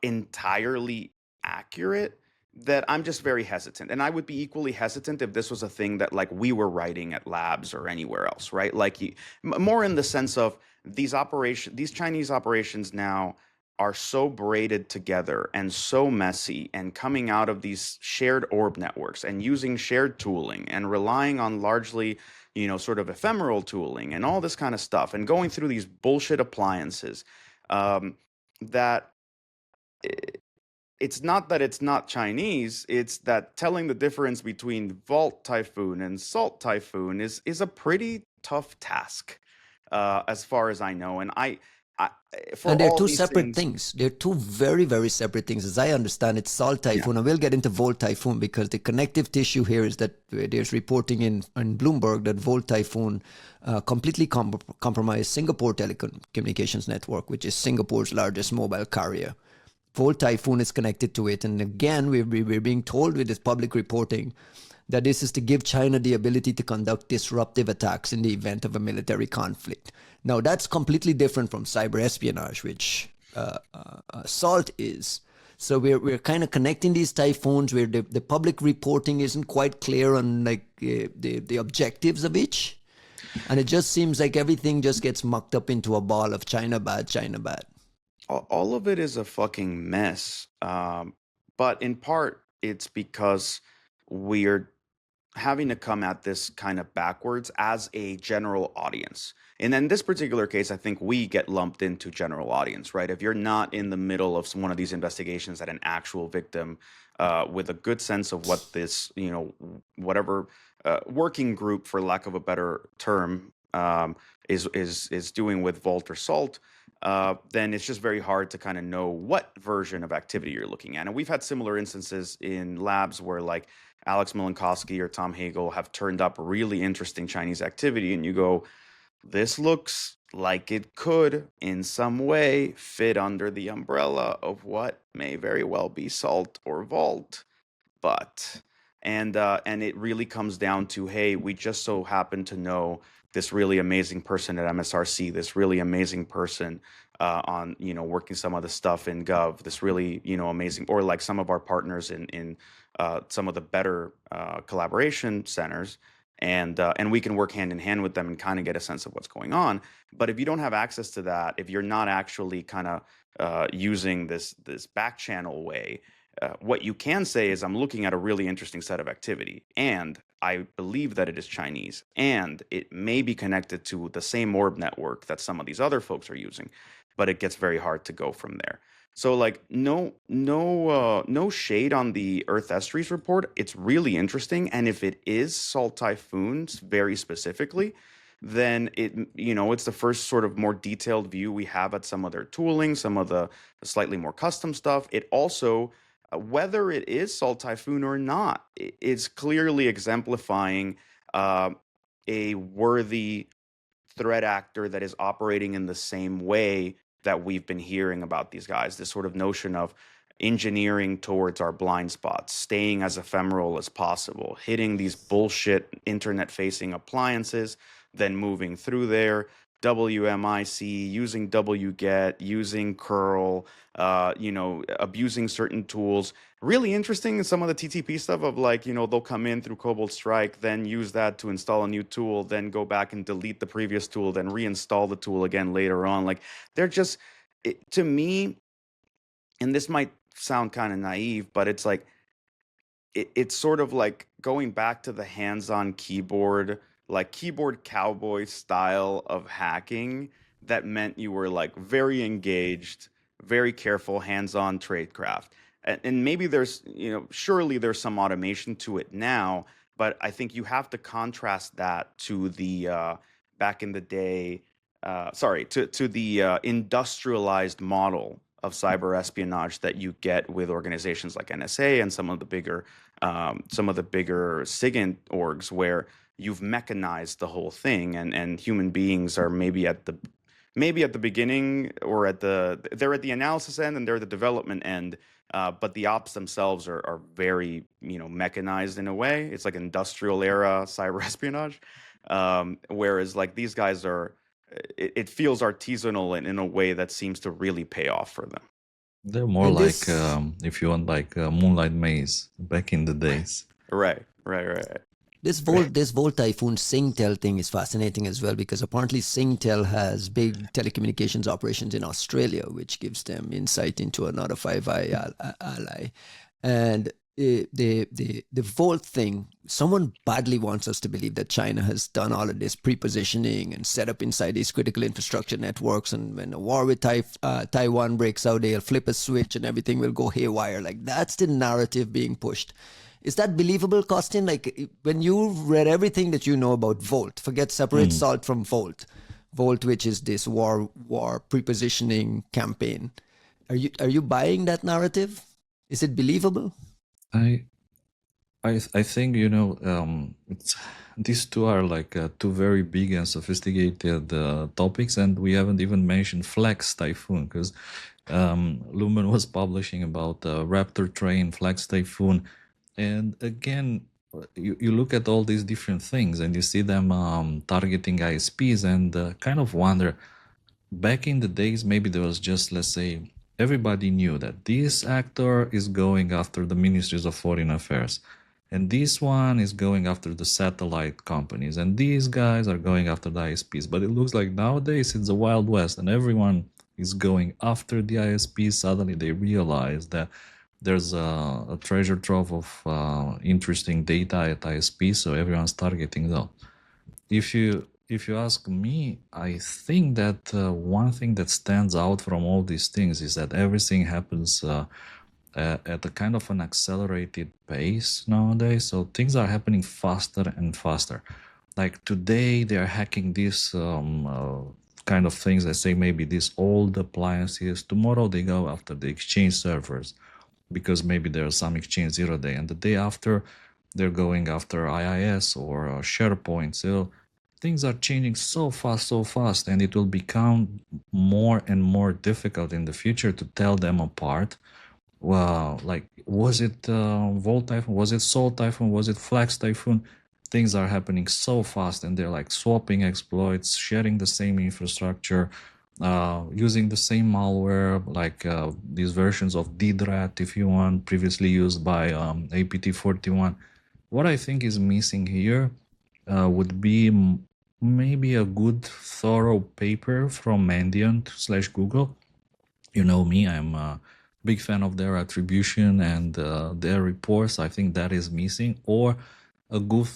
entirely accurate. that I'm just very hesitant. And I would be equally hesitant if this was a thing that like we were writing at labs or anywhere else, right? Like more in the sense of these Chinese operations now are so braided together and so messy and coming out of these shared orb networks and using shared tooling and relying on largely, sort of ephemeral tooling and all this kind of stuff and going through these bullshit appliances, that it's not that it's not Chinese, it's that telling the difference between Vault Typhoon and Salt Typhoon is a pretty tough task, as far as I know. And I for
And they're
all
two
these
separate
things,
things. They're two very, very separate things. As I understand it, Salt
yeah.
Typhoon, and we'll get into Volt Typhoon because the connective tissue here is that there's reporting in Bloomberg that Volt Typhoon completely compromised Singapore Telecommunications Network, which is Singapore's largest mobile carrier. Volt Typhoon is connected to it. And again, we're being told with this public reporting that this is to give China the ability to conduct disruptive attacks in the event of a military conflict. Now, that's completely different from cyber espionage, which SALT is. So we're kind of connecting these typhoons where the public reporting isn't quite clear on like the objectives of each. And it just seems like everything just gets mucked up into a ball of China bad, China bad.
All of it is a fucking mess. But in part, it's because we're having to come at this kind of backwards as a general audience. And in this particular case, I think we get lumped into general audience, right? If you're not in the middle of one of these investigations at an actual victim, with a good sense of what this, whatever working group, for lack of a better term, is doing with Volt or Salt, then it's just very hard to kind of know what version of activity you're looking at. And we've had similar instances in labs where like Alex Milenkowski or Tom Hagel have turned up really interesting Chinese activity, and you go, this looks like it could in some way fit under the umbrella of what may very well be Salt or Vault. But and it really comes down to, hey, we just so happen to know this really amazing person at MSRC, this really amazing person on working some of the stuff in Gov, this really amazing, or like some of our partners in some of the better collaboration centers, and we can work hand in hand with them and kind of get a sense of what's going on. But if you don't have access to that, if you're not actually kind of using this back channel way, what you can say is, I'm looking at a really interesting set of activity, and I believe that it is Chinese, and it may be connected to the same orb network that some of these other folks are using, but it gets very hard to go from there. So like no shade on the Earth Estuaries report. It's really interesting, and if it is Salt Typhoons very specifically, then it's the first sort of more detailed view we have at some of their tooling, some of the slightly more custom stuff. It also, whether it is Salt Typhoon or not, it's clearly exemplifying a worthy threat actor that is operating in the same way that we've been hearing about these guys. This sort of notion of engineering towards our blind spots, staying as ephemeral as possible, hitting these bullshit internet-facing appliances, then moving through there, WMIC, using wget, using curl, abusing certain tools. Really interesting in some of the TTP stuff of like, they'll come in through Cobalt Strike, then use that to install a new tool, then go back and delete the previous tool, then reinstall the tool again later on. Like they're just, to me, and this might sound kind of naive, but it's like, it's sort of like going back to the hands-on keyboard, like keyboard cowboy style of hacking that meant you were like very engaged, very careful, hands-on tradecraft. And maybe there's, surely there's some automation to it now, but I think you have to contrast that to the back in the day, to the industrialized model of cyber espionage that you get with organizations like NSA and some of the bigger SIGINT orgs, where you've mechanized the whole thing, and human beings are maybe at the beginning, or they're at the analysis end and they're at the development end, but the ops themselves are very mechanized in a way. It's like industrial era cyber espionage, whereas like these guys are. It feels artisanal in a way that seems to really pay off for them.
They're more
And
like,
this
if you want, like Moonlight Maze back in the days.
Right.
this Volt Typhoon Singtel thing is fascinating as well because apparently Singtel has big telecommunications operations in Australia, which gives them insight into another Five Eye ally. And the Volt thing, someone badly wants us to believe that China has done all of this pre-positioning and set up inside these critical infrastructure networks, and when a war with Taiwan breaks out, they'll flip a switch and everything will go haywire. Like that's the narrative being pushed. Is that believable, Costin? Like when you read everything that you know about Volt, separate
Mm.
Salt from Volt. Volt, which is this war prepositioning campaign. Are you buying that narrative? Is it believable?
I I think it's these two are like two very big and sophisticated topics, and we haven't even mentioned Flex Typhoon because Lumen was publishing about Raptor Train, Flex Typhoon, and again, you look at all these different things and you see them targeting ISPs and kind of wonder. Back in the days, maybe there was just, let's say, everybody knew that this actor is going after the ministries of foreign affairs, and this one is going after the satellite companies, and these guys are going after the ISPs. But it looks like nowadays it's the Wild West, and everyone is going after the ISPs. Suddenly they realize that there's a treasure trove of interesting data at ISP, so everyone's targeting them. If you ask me, I think that one thing that stands out from all these things is that everything happens at a kind of an accelerated pace nowadays. So things are happening faster and faster. Like today, they are hacking these kind of things. Let's say maybe these old appliances. Tomorrow, they go after the Exchange servers because maybe there's some Exchange 0 day, and the day after, they're going after IIS or SharePoint. So things are changing so fast, and it will become more and more difficult in the future to tell them apart. Well, like, was it Volt Typhoon? Was it Salt Typhoon? Was it Flex Typhoon? Things are happening so fast, and they're like swapping exploits, sharing the same infrastructure, using the same malware, like these versions of DDRAT, if you want, previously used by APT41. What I think is missing here would be maybe a good, thorough paper from Mandiant/Google. You know me, I'm a big fan of their attribution and their reports. I think that is missing. Or a good,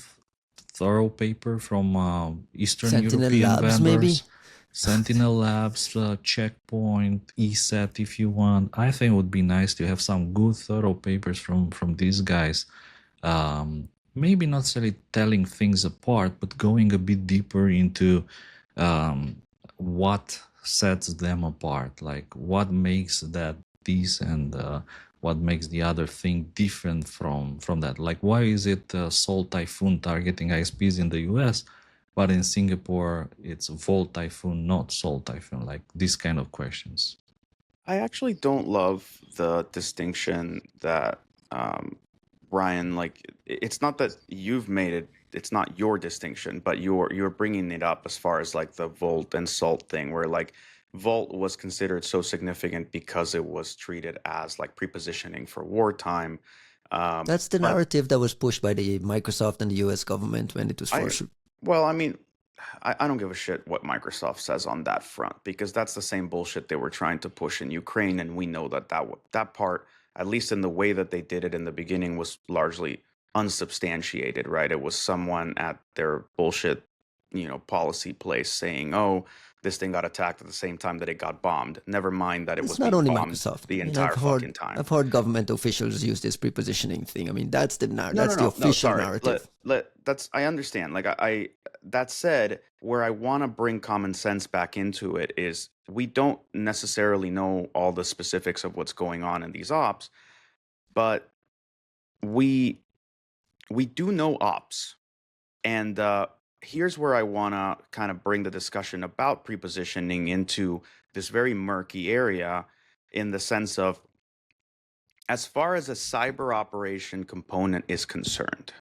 thorough paper from Eastern
Sentinel
European
Labs, maybe?
vendors. SentinelLabs, Checkpoint, ESET, if you want. I think it would be nice to have some good, thorough papers from these guys. Maybe not necessarily telling things apart, but going a bit deeper into what sets them apart, like what makes that this and what makes the other thing different from that. Like, why is it Salt Typhoon targeting ISPs in the US, but in Singapore it's Volt Typhoon, not Salt Typhoon? Like these kind of questions.
I actually don't love the distinction that Ryan, like it's not that you've made it, it's not your distinction, but you're bringing it up as far as like the Volt and Salt thing, where like Volt was considered so significant because it was treated as like prepositioning for wartime.
That's the
But
narrative that was pushed by the Microsoft and the US government when it was
I,
first.
well, I mean, I don't give a shit what Microsoft says on that front because that's the same bullshit they were trying to push in Ukraine, and we know that that part, at least in the way that they did it in the beginning, was largely unsubstantiated. Right? It was someone at their bullshit, policy place saying, "Oh, this thing got attacked at the same time that it got bombed." Never mind that it
It's
was
not
being
only
bombed
Microsoft.
the
I mean, I've
entire
heard
fucking time.
I've heard government officials use this prepositioning thing. I mean, that's the
No, no,
that's the
no, no.
official
Sorry.
narrative.
That's I understand. Like I that said, where I want to bring common sense back into it is we don't necessarily know all the specifics of what's going on in these ops, but we we do know ops, and here's where I want to kind of bring the discussion about prepositioning into this very murky area, in the sense of, as far as a cyber operation component is concerned,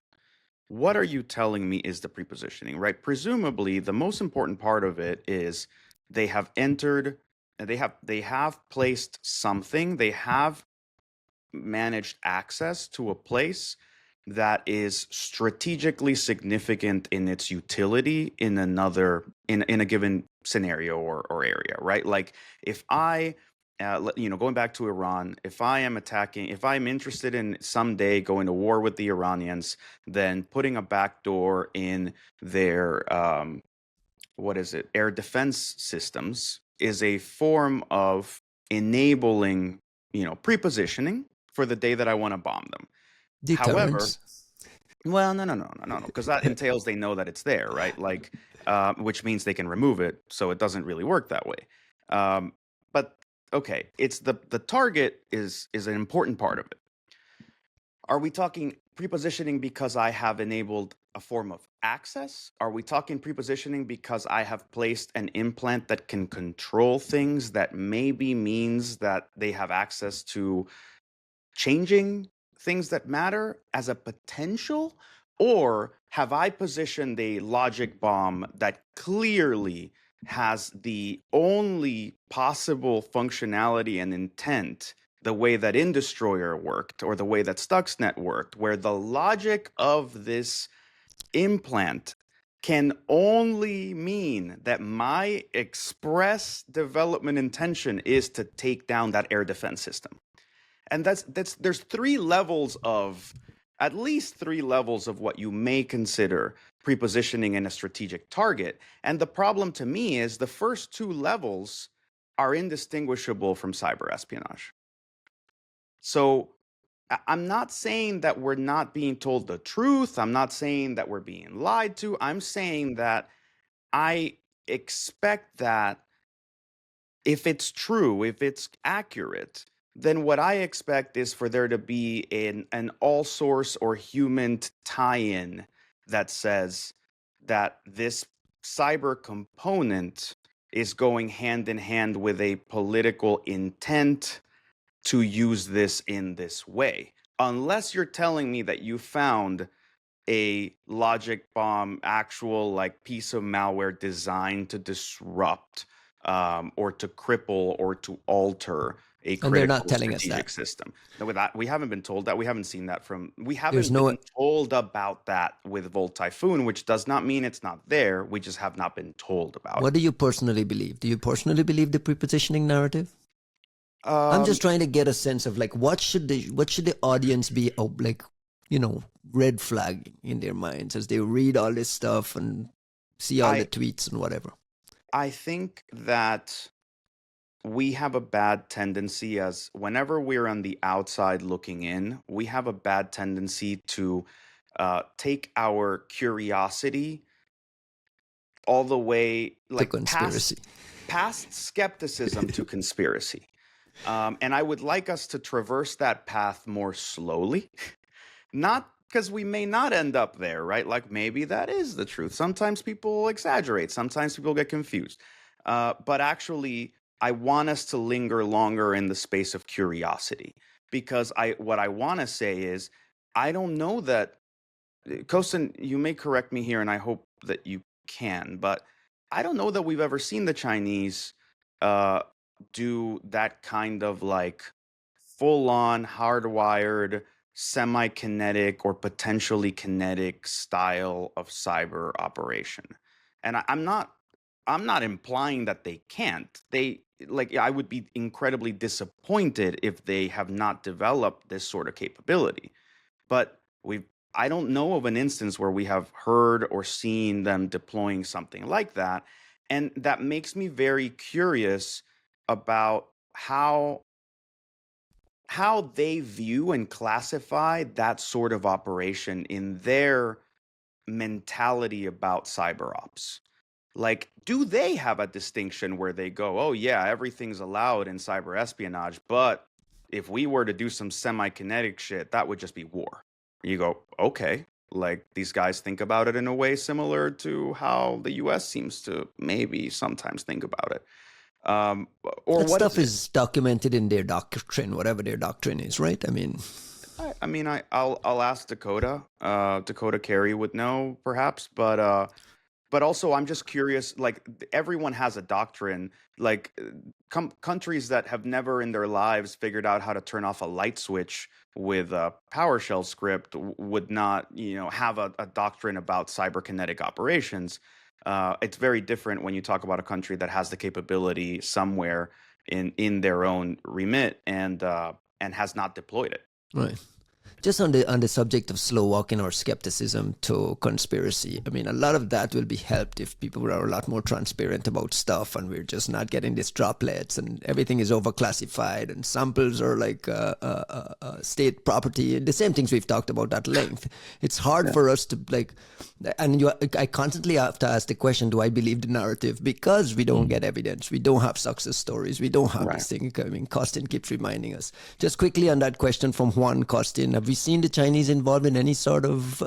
what are you telling me is the prepositioning, right? Presumably, the most important part of it is they have entered they have placed something. They have managed access to a place that is strategically significant in its utility in in a given scenario or area, right? Like if I going back to Iran, if I'm interested in someday going to war with the Iranians, then putting a backdoor in their air defense systems is a form of enabling, prepositioning for the day that I want to bomb them. However,
Deterrence.
well, no, because that entails they know that it's there, right? Like, which means they can remove it, so it doesn't really work that way. But okay, it's the target is an important part of it. Are we talking prepositioning because I have enabled a form of access? Are we talking prepositioning because I have placed an implant that can control things that maybe means that they have access to changing things that matter as a potential? Or have I positioned a logic bomb that clearly has the only possible functionality and intent the way that InDestroyer worked or the way that Stuxnet worked, where the logic of this implant can only mean that my express development intention is to take down that air defense system? And there's at least three levels of what you may consider prepositioning in a strategic target. And the problem to me is the first two levels are indistinguishable from cyber espionage. So I'm not saying that we're not being told the truth. I'm not saying that we're being lied to. I'm saying that I expect that if it's true, if it's accurate, then what I expect is for there to be an all source or human tie-in that says that this cyber component is going hand in hand with a political intent to use this in this way. Unless you're telling me that you found a logic bomb, actual like piece of malware designed to disrupt or to cripple or to alter a
And they're not
critical
telling us
strategic
that.
system. No, with that, we haven't been told that. We haven't seen that we
There's
haven't
no.
been told about that with Volt Typhoon, which does not mean it's not there. We just have not been told about
What
it.
do you personally believe? Do you personally believe the prepositioning narrative? I'm just trying to get a sense of like what should the audience be like, red flag in their minds as they read all this stuff and see all the
I
tweets and whatever.
I think that we have a bad tendency, as whenever we're on the outside looking in, we have a bad tendency to take our curiosity all the way,
The
like
conspiracy.
past skepticism to conspiracy. And I would like us to traverse that path more slowly. Not because we may not end up there, right? Like maybe that is the truth. Sometimes people exaggerate, sometimes people get confused. But actually, I want us to linger longer in the space of curiosity, because what I want to say is I don't know that Costin, you may correct me here, and I hope that you can, but I don't know that we've ever seen the Chinese uh, do that kind of like full on hardwired semi-kinetic or potentially kinetic style of cyber operation. And I'm not implying that they can't. I would be incredibly disappointed if they have not developed this sort of capability. But I don't know of an instance where we have heard or seen them deploying something like that. And that makes me very curious about how they view and classify that sort of operation in their mentality about cyber ops. Like, do they have a distinction where they go, oh, yeah, everything's allowed in cyber espionage, but if we were to do some semi-kinetic shit, that would just be war? You go, okay, like these guys think about it in a way similar to how the US seems to maybe sometimes think about it. Or
That
what
stuff
is it?
is documented in their doctrine, whatever their doctrine is, right? I mean,
I'll ask Dakota. Dakota Carey would know perhaps, but but also I'm just curious. Like everyone has a doctrine. Like countries that have never in their lives figured out how to turn off a light switch with a PowerShell script would not, have a doctrine about cyberkinetic operations. It's very different when you talk about a country that has the capability somewhere in their own remit and has not deployed it.
Right. Just on the subject of slow walking or skepticism to conspiracy, I mean, a lot of that will be helped if people were a lot more transparent about stuff, and we're just not getting these droplets, and everything is overclassified, and samples are like state property, the same things we've talked about at length. It's hard for us to I constantly have to ask the question: do I believe the narrative? Because we don't get evidence, we don't have success stories, we don't have this thing. I mean, Costin keeps reminding us. Just quickly on that question from Juan. Costin, have we seen the Chinese involved in any sort of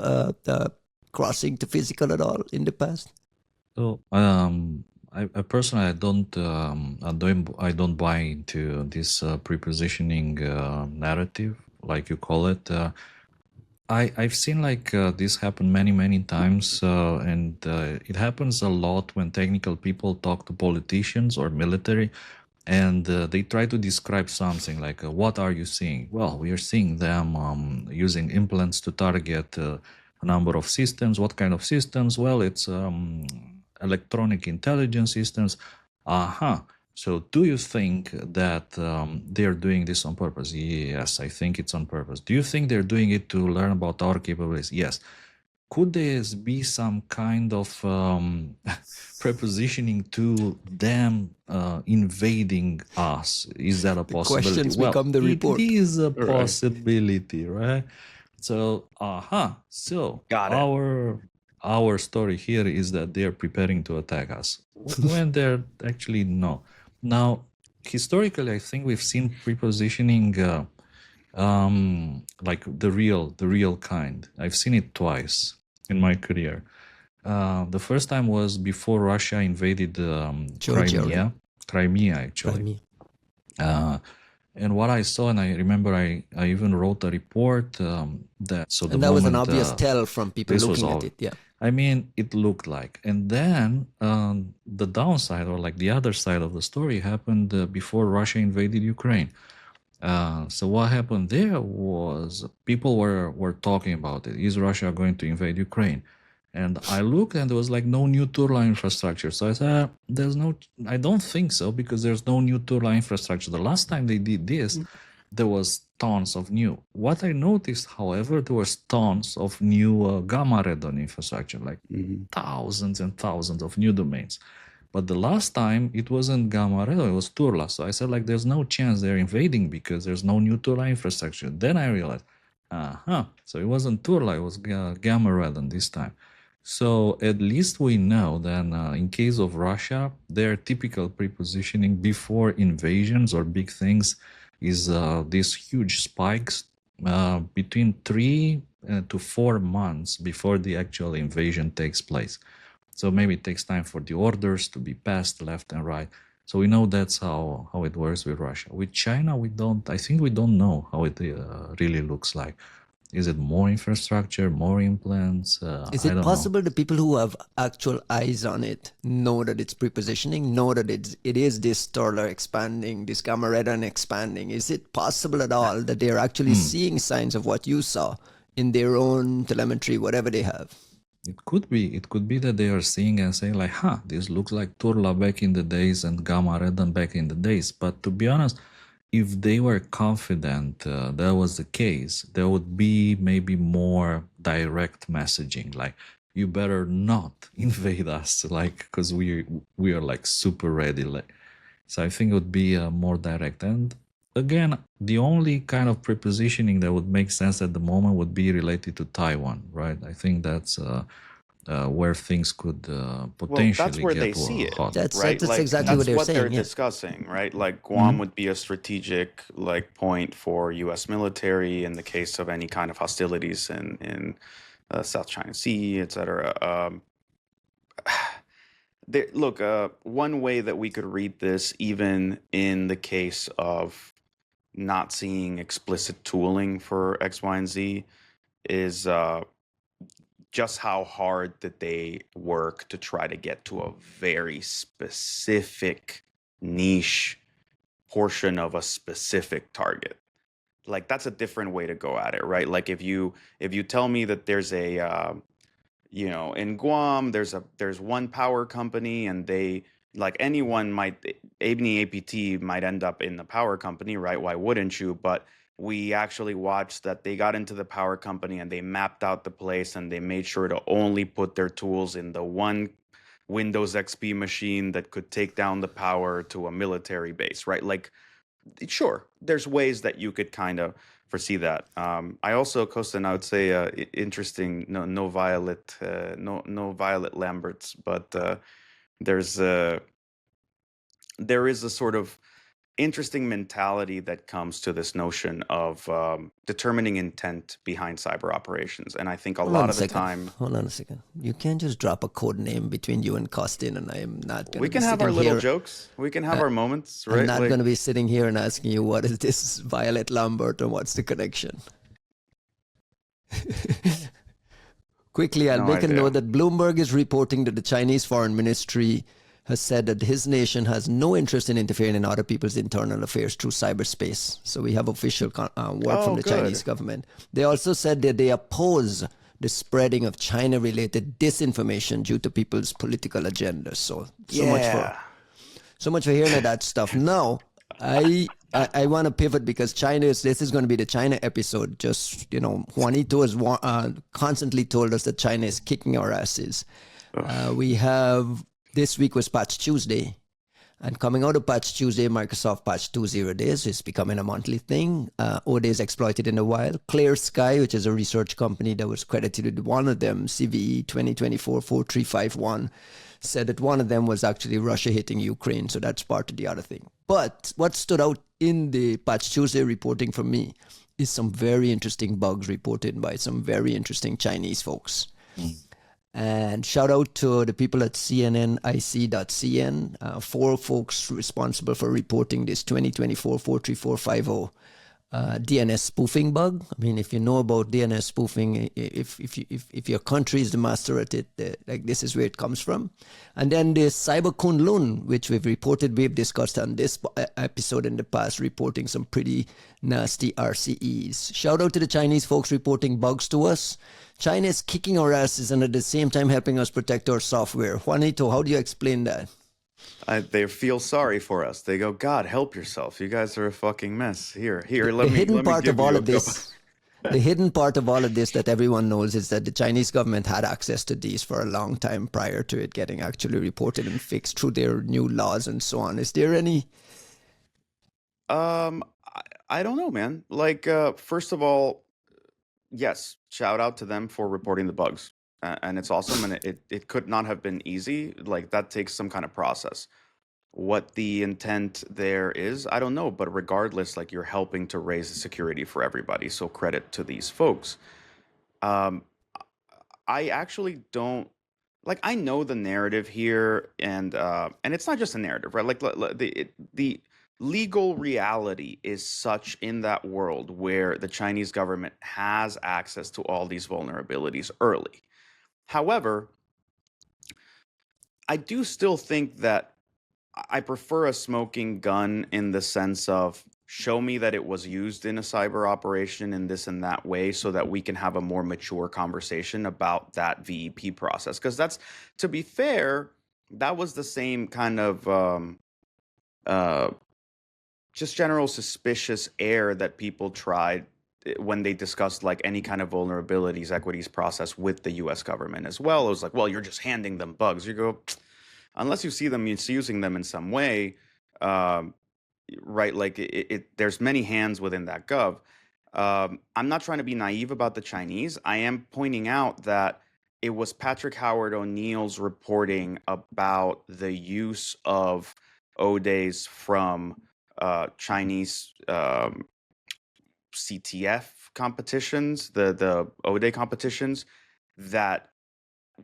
crossing to physical at all in the past?
So, I personally, I don't buy into this prepositioning narrative, like you call it. I've seen this happen many times, and it happens a lot when technical people talk to politicians or military, and they try to describe something like, what are you seeing? Well, we are seeing them using implants to target a number of systems. What kind of systems? Well, it's electronic intelligence systems. So do you think that they're doing this on purpose? Yes, I think it's on purpose. Do you think they're doing it to learn about our capabilities? Yes. Could this be some kind of prepositioning to them invading us? Is that a possibility?
Questions become the report.
It is a possibility, right? So, so
Got it.
our story here is that they're preparing to attack us, when they're actually no. Now, historically, I think we've seen prepositioning like the real kind. I've seen it twice in my career. The first time was before Russia invaded Crimea actually. And what I saw, and I remember I even wrote a report that. So
and that was an obvious tell from people looking at it. Yeah.
I mean, it looked like. And then the downside, or like the other side of the story, happened before Russia invaded Ukraine. So what happened there was people were talking about it. Is Russia going to invade Ukraine? And I looked, and there was like no new Turla infrastructure. So I said, I don't think so, because there's no new Turla infrastructure. The last time they did this, there was tons of new. What I noticed, however, there was tons of new gamma radon infrastructure, like thousands and thousands of new domains. But the last time, it wasn't gamma radon, it was Turla. So I said, like, there's no chance they're invading because there's no new Turla infrastructure. Then I realized, so it wasn't Turla, it was gamma radon this time. So at least we know that in case of Russia, their typical prepositioning before invasions or big things is these huge spikes between 3 to 4 months before the actual invasion takes place. So maybe it takes time for the orders to be passed left and right. So we know that's how it works with Russia. With China, I think we don't know how it really looks like. Is it more infrastructure, more implants?
Is it possible the people who have actual eyes on it know that it's prepositioning, know that it is this Turla expanding, this gamma radon expanding? Is it possible at all that they're actually seeing signs of what you saw in their own telemetry, whatever they have?
It could be. It could be that they are seeing and saying like, this looks like Turla back in the days and gamma radon back in the days. But to be honest, if they were confident that was the case, there would be maybe more direct messaging, like, you better not invade us, like, because we are like super ready. So I think it would be more direct. And again, the only kind of prepositioning that would make sense at the moment would be related to Taiwan, right? I think that's where things could potentially
that's where
get
they see it,
hot.
That's
right?
exactly what they're saying.
Discussing, right? Like Guam would be a strategic point for U.S. military in the case of any kind of hostilities in South China Sea, etc. Look, one way that we could read this, even in the case of not seeing explicit tooling for X, Y, and Z, is just how hard did they work to try to get to a very specific niche portion of a specific target. Like that's a different way to go at it, right? Like if you tell me that there's a in Guam there's one power company and they like anyone might any APT might end up in the power company, right? Why wouldn't you? But we actually watched that they got into the power company and they mapped out the place and they made sure to only put their tools in the one Windows XP machine that could take down the power to a military base, right? Like sure, there's ways that you could kind of foresee that. I also, Costin, I would say interesting. No Violet, no Violet Lamberts, but there's there is a sort of interesting mentality that comes to this notion of determining intent behind cyber operations, and I think a
Hold on
lot
a
of the
second.
time
Hold on a second. You can't just drop a code name between you and Costin, and I am not going
we
to be
can have our
sitting
little
here.
jokes, we can have our moments,
I'm
right?
not
Like
going to be sitting here and asking you what is this Violet Lambert and what's the connection. Quickly, I'll
no
make a
idea.
note that Bloomberg is reporting that the Chinese Foreign Ministry has said that his nation has no interest in interfering in other people's internal affairs through cyberspace. So we have official word from
Oh,
the
good.
Chinese government. They also said that they oppose the spreading of China-related disinformation due to people's political agendas. So
Yeah.
so much for hearing that stuff. Now, I want to pivot because this is going to be the China episode. Just, Juanito has constantly told us that China is kicking our asses. We have, this week was Patch Tuesday. And coming out of Patch Tuesday, Microsoft patched 2.0 days. It's becoming a monthly thing. ODay is exploited in the wild. Clear Sky, which is a research company that was credited with one of them, CVE 2024-4351, said that one of them was actually Russia hitting Ukraine. So that's part of the other thing. But what stood out in the Patch Tuesday reporting for me is some very interesting bugs reported by some very interesting Chinese folks. And shout out to the people at cnnic.cn, 4 folks responsible for reporting this 2024-43450 DNS spoofing bug. I mean, if you know about DNS spoofing, if your country is the master at it, like this is where it comes from. And then the Cyber Kunlun, which we've discussed on this episode in the past, reporting some pretty nasty RCEs. Shout out to the Chinese folks reporting bugs to us. China is kicking our asses and at the same time helping us protect our software. Juanito, how do you explain that?
They feel sorry for us. They go, God, help yourself. You guys are a fucking mess. Here,
The
let me
hidden part
give
of all
you
of this, the hidden part of all of this that everyone knows is that the Chinese government had access to these for a long time prior to it getting actually reported and fixed through their new laws and so on. Is there any?
I don't know, man. Like, first of all, yes, shout out to them for reporting the bugs. And it's awesome. And it could not have been easy. Like, that takes some kind of process. What the intent there is, I don't know. But regardless, like, you're helping to raise the security for everybody. So credit to these folks. Um, I actually don't like. I know the narrative here, and it's not just a narrative, right? Like the legal reality is such in that world where the Chinese government has access to all these vulnerabilities early. However, I do still think that I prefer a smoking gun in the sense of show me that it was used in a cyber operation in this and that way so that we can have a more mature conversation about that VEP process. Because that's, to be fair, that was the same kind of uh, just general suspicious air that people tried when they discussed like any kind of vulnerabilities equities process with the US government as well. It was like, well, you're just handing them bugs. You go, unless you see them using them in some way, um, right? Like there's many hands within that gov. I'm not trying to be naive about the Chinese. I am pointing out that it was Patrick Howard O'Neill's reporting about the use of ODAs from Chinese CTF competitions, the ODA competitions that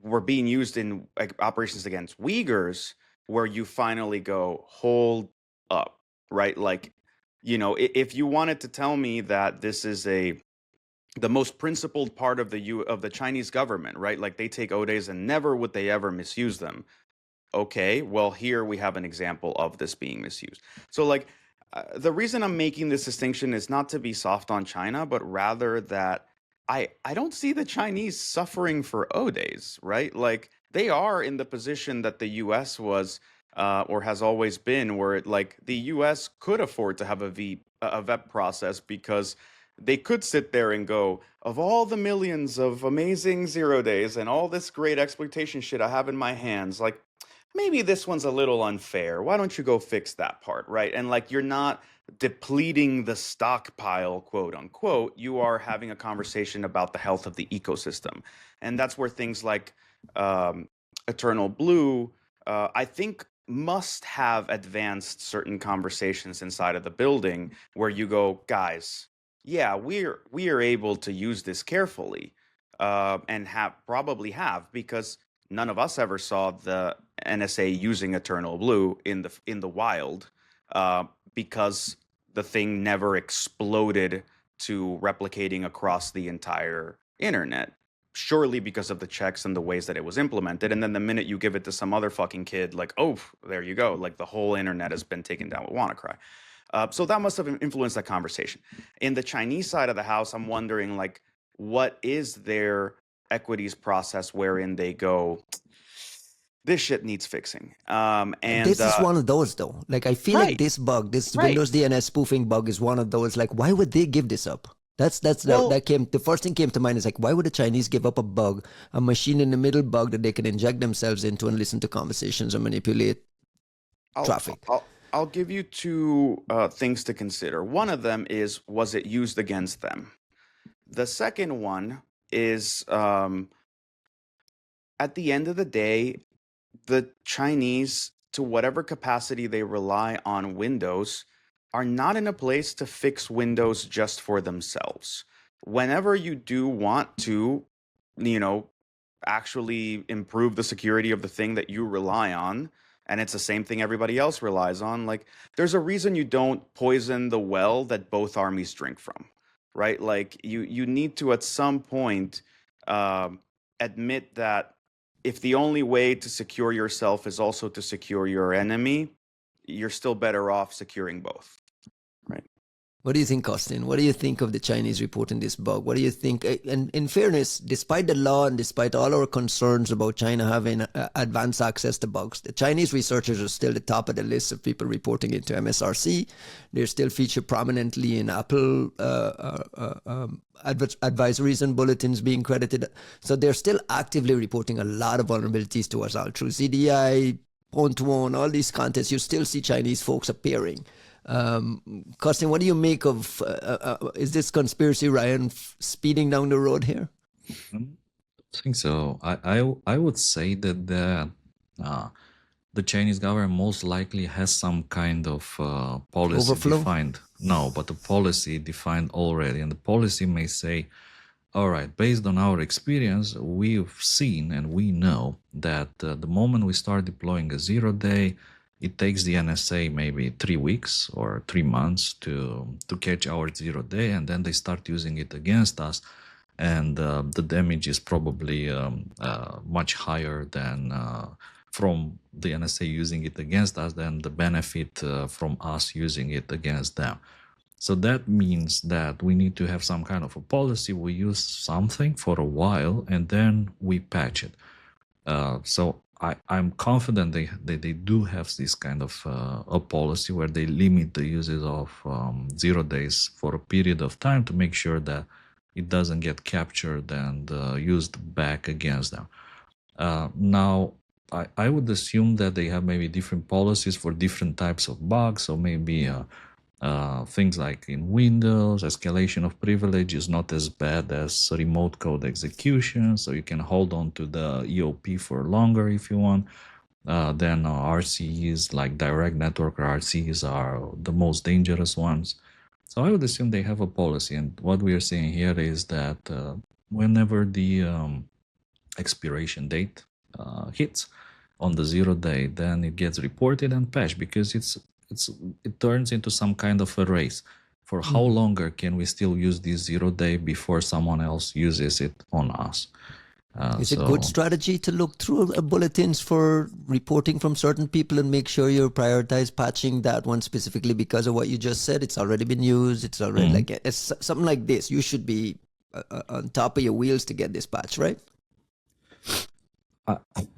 were being used in like, operations against Uyghurs, where you finally go, hold up, right? Like, if you wanted to tell me that this is a the most principled part of the Chinese government, right? Like they take O days and never would they ever misuse them. Okay, well, here we have an example of this being misused. So, like, the reason I'm making this distinction is not to be soft on China, but rather that I don't see the Chinese suffering for O days, right? Like, they are in the position that the U.S. was or has always been, where like the U.S. could afford to have a VEP process because they could sit there and go, of all the millions of amazing 0 days and all this great exploitation shit I have in my hands, like maybe this one's a little unfair. Why don't you go fix that part, right? And like you're not depleting the stockpile, quote unquote. You are having a conversation about the health of the ecosystem. And that's where things like Eternal Blue, I think, must have advanced certain conversations inside of the building where you go, guys, yeah, we are able to use this carefully, and have because none of us ever saw the NSA using Eternal Blue in the wild, because the thing never exploded to replicating across the entire internet. Surely because of the checks and the ways that it was implemented. And then the minute you give it to some other fucking kid, like, oh, there you go. Like the whole internet has been taken down with WannaCry. So that must have influenced that conversation. In the Chinese side of the house, I'm wondering, like, what is their equities process wherein they go, this shit needs fixing. And
This is one of those, though. Like, I feel like
Right.
this bug, this
Right.
Windows DNS spoofing bug, is one of those. Like, why would they give this up?
Well-
That came. The first thing came to mind is like, why would the Chinese give up a bug, a machine in the middle bug that they can inject themselves into and listen to conversations and manipulate traffic?
I'll give you two things to consider. One of them is, was it used against them? The second one is, at the end of the day, the Chinese, to whatever capacity they rely on Windows, are not in a place to fix Windows just for themselves. Whenever you do want to, you know, actually improve the security of the thing that you rely on, and it's the same thing everybody else relies on, like there's a reason you don't poison the well that both armies drink from, right? Like you need to at some point admit that if the only way to secure yourself is also to secure your enemy, you're still better off securing both, right?
What do you think, Costin? What do you think of the Chinese reporting this bug? What do you think? And in fairness, despite the law and despite all our concerns about China having advanced access to bugs, the Chinese researchers are still the top of the list of people reporting it to MSRC. They're still featured prominently in Apple advisories and bulletins being credited. So they're still actively reporting a lot of vulnerabilities to us all through CDI, Pon2One, all these contests. You still see Chinese folks appearing. Costin, what do you make of, is this conspiracy, Ryan, speeding down the road here?
I think so. I would say that the Chinese government most likely has some kind of policy
Overflow?
defined. No, but the policy defined already, and the policy may say, all right, based on our experience, we've seen and we know that the moment we start deploying a 0-day, it takes the NSA maybe 3 weeks or 3 months to catch our 0-day, and then they start using it against us, and the damage is probably much higher than from the NSA using it against us than the benefit from us using it against them. So that means that we need to have some kind of a policy. We use something for a while and then we patch it. So I'm confident they do have this kind of a policy where they limit the uses of 0 days for a period of time to make sure that it doesn't get captured and used back against them. Now, I would assume that they have maybe different policies for different types of bugs. So maybe things like in Windows, escalation of privilege is not as bad as remote code execution, so you can hold on to the EOP for longer if you want. Then RCEs like direct network RCEs are the most dangerous ones. So I would assume they have a policy, and what we are seeing here is that whenever the expiration date hits on the 0-day, then it gets reported and patched because it turns into some kind of a race. For how longer can we still use this 0 day before someone else uses it on us?
Is it good strategy to look through bulletins for reporting from certain people and make sure you prioritize patching that one specifically because of what you just said? It's already been used. It's already it's something like this. You should be on top of your wheels to get this patch, right?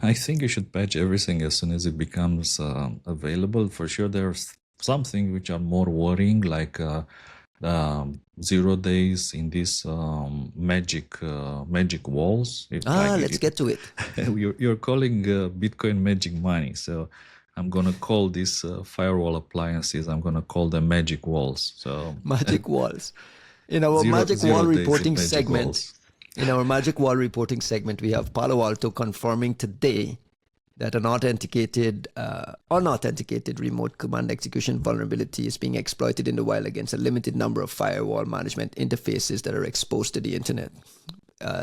I think you should patch everything as soon as it becomes available. For sure, there's something which are more worrying, like 0 days in these magic walls.
Let's get to it.
You're calling Bitcoin magic money, so I'm gonna call these firewall appliances. I'm gonna call them magic walls. So
magic walls. In our magic wall reporting segment. In our Magic Wall reporting segment, we have Palo Alto confirming today that an unauthenticated remote command execution vulnerability is being exploited in the wild against a limited number of firewall management interfaces that are exposed to the internet.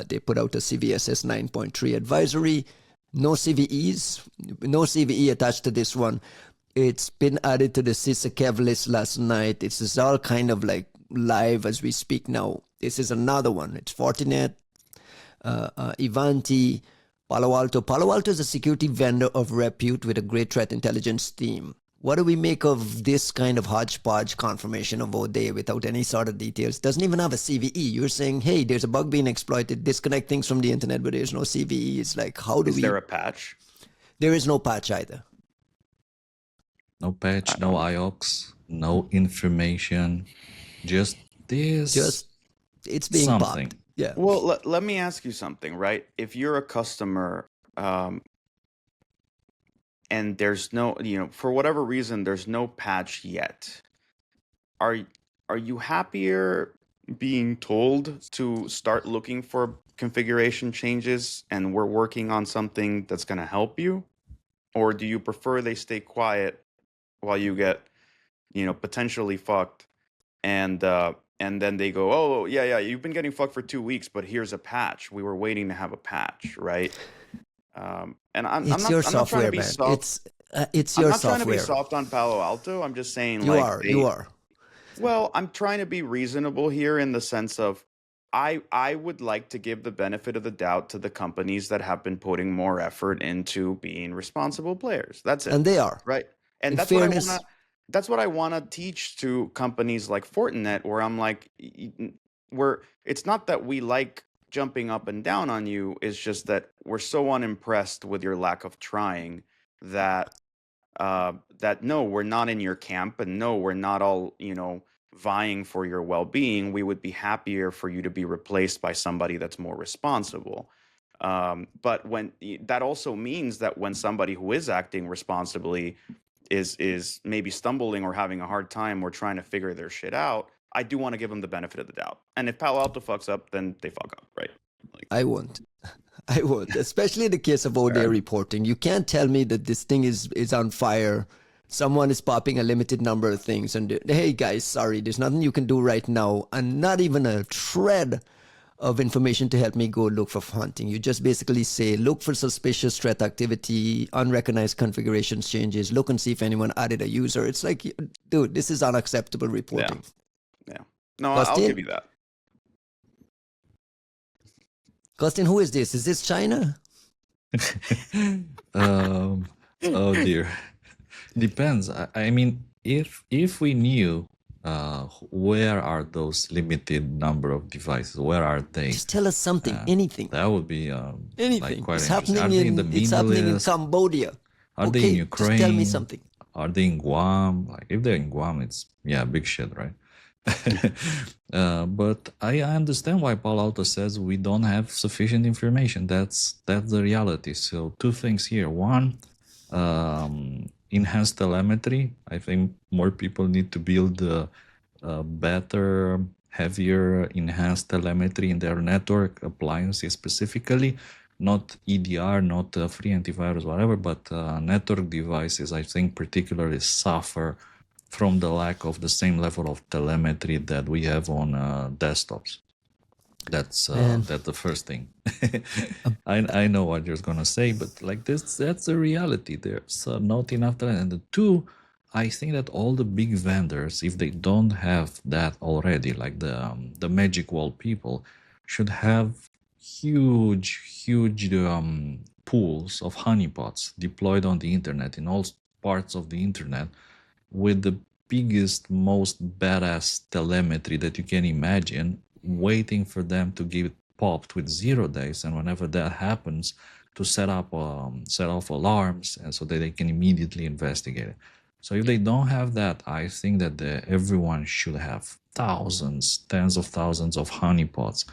They put out a CVSS 9.3 advisory. No CVEs, no CVE attached to this one. It's been added to the CISA Kev list last night. It's all kind of like live as we speak now. This is another one. It's Fortinet, Ivanti, Palo Alto. Palo Alto is a security vendor of repute with a great threat intelligence team. What do we make of this kind of hodgepodge confirmation of O'Day without any sort of details? Doesn't even have a CVE. You're saying, hey, there's a bug being exploited, disconnect things from the internet, but there's no CVE. It's like,
Is there a patch?
There is no patch either.
No patch, no IOX, no information, just this.
It's being
something.
popped. Yeah.
Well, let me ask you something, right? If you're a customer and there's no, for whatever reason, there's no patch yet, are you happier being told to start looking for configuration changes and we're working on something that's going to help you? Or do you prefer they stay quiet while you get, potentially fucked and then they go, oh, yeah, you've been getting fucked for 2 weeks, but here's a patch. We were waiting to have a patch, right? And I'm not trying to be soft.
It's your software.
I'm not trying to be soft on Palo Alto. I'm just saying,
you are.
Well, I'm trying to be reasonable here in the sense of I would like to give the benefit of the doubt to the companies that have been putting more effort into being responsible players. That's it.
And they are.
Right. And that's what I want to teach to companies like Fortinet, where I'm like, it's not that we like jumping up and down on you. It's just that we're so unimpressed with your lack of trying that no, we're not in your camp, and no, we're not all, vying for your well-being. We would be happier for you to be replaced by somebody that's more responsible. But when that also means that when somebody who is acting responsibly is maybe stumbling or having a hard time or trying to figure their shit out, I do want to give them the benefit of the doubt. And if Palo Alto fucks up, then they fuck up, right?
I won't. Especially in the case of O'Day reporting. You can't tell me that this thing is on fire. Someone is popping a limited number of things and, hey guys, sorry, there's nothing you can do right now, and not even a shred of information to help me go look for hunting. You just basically say, look for suspicious threat activity, unrecognized configurations changes, look and see if anyone added a user. It's like, dude, this is unacceptable reporting.
Yeah. No,
Costin?
I'll give you that.
Costin, who is this? Is this China?
Oh dear. Depends. I mean, if we knew where are those limited number of devices, where are they?
Just tell us something, anything.
That would be
anything.
Like quite
it's
interesting.
happening it's happening in Cambodia.
Are they in Ukraine?
Just tell me something.
Are they in Guam? Like, if they're in Guam, it's big shit, right? But I understand why Palo Alto says we don't have sufficient information. That's the reality. So two things here. One, enhanced telemetry. I think more people need to build better, heavier enhanced telemetry in their network appliances specifically. Not EDR, not free antivirus, whatever, but network devices, I think, particularly suffer from the lack of the same level of telemetry that we have on desktops. That's the first thing. I know what you're gonna say, but like this, that's the reality. There's not enough telemetry. And the two, I think that all the big vendors, if they don't have that already, like the Magic Wall people, should have huge pools of honeypots deployed on the internet in all parts of the internet with the biggest, most badass telemetry that you can imagine, waiting for them to get popped with 0 days, and whenever that happens, to set off alarms, and so that they can immediately investigate it. So if they don't have that, I think that everyone should have thousands, tens of thousands of honeypots,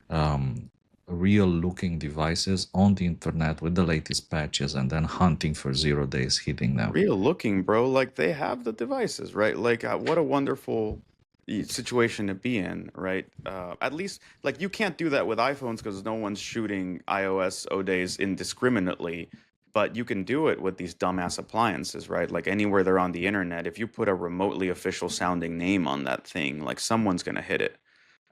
um, real-looking devices on the internet with the latest patches, and then hunting for 0 days, hitting them.
Real looking, bro. Like they have the devices, right? Like what a wonderful situation to be in, right? At least, like you can't do that with iPhones because no one's shooting iOS O days indiscriminately. But you can do it with these dumbass appliances, right? Like anywhere they're on the internet, if you put a remotely official sounding name on that thing, like someone's gonna hit it.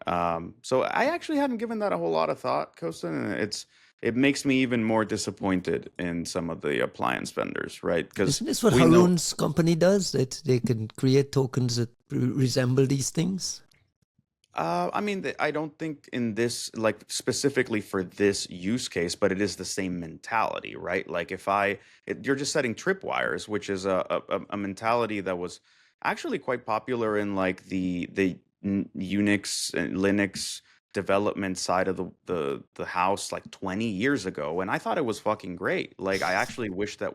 So I actually haven't given that a whole lot of thought, Costin. And it makes me even more disappointed in some of the appliance vendors, right? Because
Isn't this what
we know,
Harun's company does? That they can create tokens that resemble these things?
I mean, I don't think in this, like specifically for this use case, but it is the same mentality, right? Like you're just setting tripwires, which is a mentality that was actually quite popular in like the Unix and Linux development side of the house like 20 years ago, and I thought it was fucking great. Like I actually wish that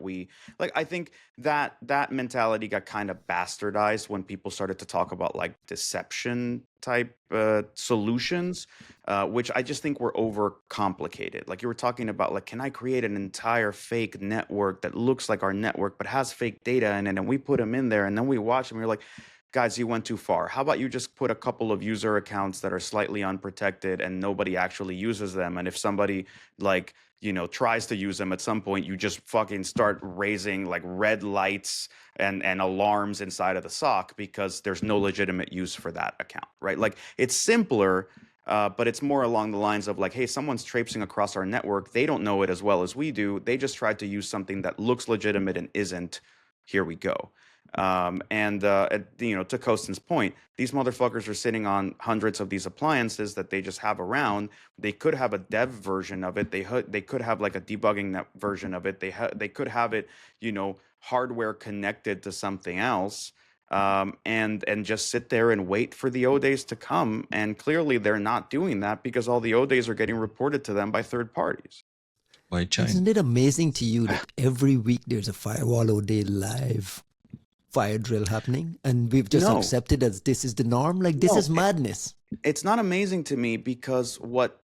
I think that mentality got kind of bastardized when people started to talk about like deception type solutions, which I just think were overcomplicated. Like you were talking about, like, can I create an entire fake network that looks like our network but has fake data in it, and we put them in there, and then we watch them. We're like, guys, you went too far. How about you just put a couple of user accounts that are slightly unprotected and nobody actually uses them? And if somebody like, tries to use them at some point, you just fucking start raising like red lights and alarms inside of the SOC because there's no legitimate use for that account, right? Like it's simpler, but it's more along the lines of like, hey, someone's traipsing across our network. They don't know it as well as we do. They just tried to use something that looks legitimate and isn't. Here we go. To Costin's point, these motherfuckers are sitting on hundreds of these appliances that they just have around. They could have a dev version of it. They could have like a debugging version of it. They could have it, hardware connected to something else, and just sit there and wait for the O days to come. And clearly, they're not doing that because all the O days are getting reported to them by third parties.
By China.
Isn't it amazing to you that every week there's a firewall all day live fire drill happening, and we've just
No.
accepted as this is the norm? Like this
No,
is madness.
It's not amazing to me because what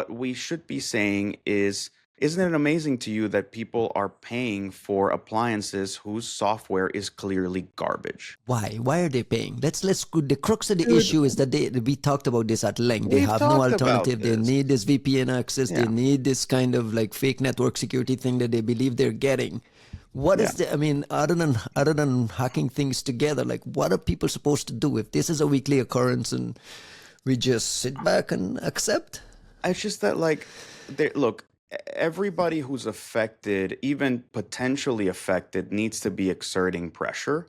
we should be saying is, isn't it amazing to you that people are paying for appliances whose software is clearly garbage?
Why are they paying? Let's the crux of the
Dude.
issue is that we talked about this at length. They
We've
have no
talked about
alternative. They
this.
need this VPN access.
Yeah.
They need this kind of like fake network security thing that they believe they're getting. What is other than hacking things together, like what are people supposed to do if this is a weekly occurrence and we just sit back and accept?
It's just that, like, look, everybody who's affected, even potentially affected, needs to be exerting pressure.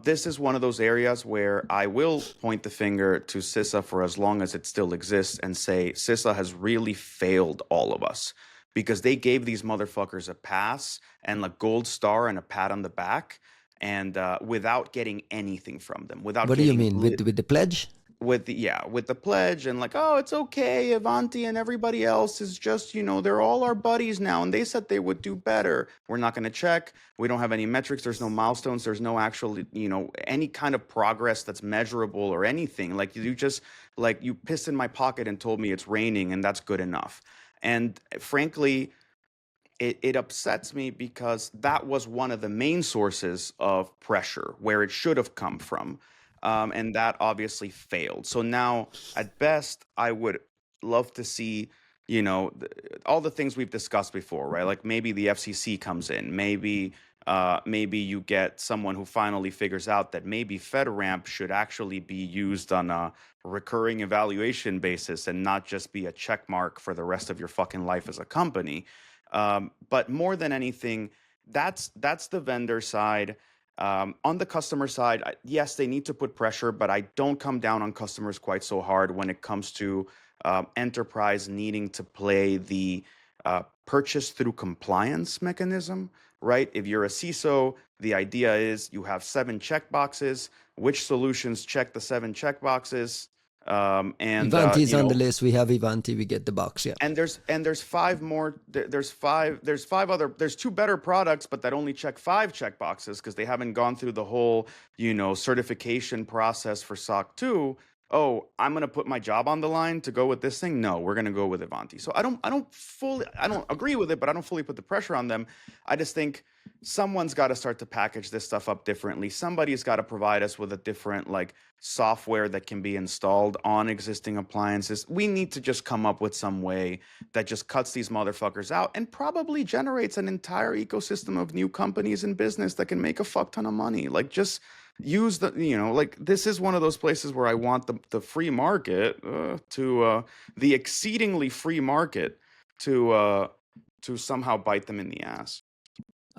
This is one of those areas where I will point the finger to CISA for as long as it still exists and say CISA has really failed all of us, because they gave these motherfuckers a pass and a gold star and a pat on the back, and without getting anything from them. Without
What do you
getting
mean with the pledge?
with the pledge, and like, oh, it's okay, Avanti and everybody else is just, they're all our buddies now, and they said they would do better. We're not going to check. We don't have any metrics. There's no milestones. There's no actual, any kind of progress that's measurable or anything. Like you just, like, you pissed in my pocket and told me it's raining, and that's good enough. And frankly, it upsets me because that was one of the main sources of pressure where it should have come from. And that obviously failed. So now, at best, I would love to see, all the things we've discussed before, right? Like maybe the FCC comes in, maybe you get someone who finally figures out that maybe FedRAMP should actually be used on a recurring evaluation basis and not just be a check mark for the rest of your fucking life as a company. But more than anything, that's the vendor side. On the customer side, yes, they need to put pressure, but I don't come down on customers quite so hard when it comes to enterprise needing to play the purchase through compliance mechanism, right? If you're a CISO, the idea is you have 7 checkboxes. Which solutions check the 7 checkboxes?
Ivanti is on the list. We have Ivanti. We get the box. Yeah.
And there's 5 more. There's 5 other. There's 2 better products, but that only check 5 checkboxes because they haven't gone through the whole certification process for SOC 2. Oh, I'm gonna put my job on the line to go with this thing. No, we're gonna go with Ivanti. So I don't agree with it, but I don't fully put the pressure on them. I just think someone's got to start to package this stuff up differently. Somebody's got to provide us with a different software that can be installed on existing appliances. We need to just come up with some way that just cuts these motherfuckers out and probably generates an entire ecosystem of new companies and business that can make a fuck ton of money. Just use this is one of those places where I want the free market to the exceedingly free market to somehow bite them in the ass.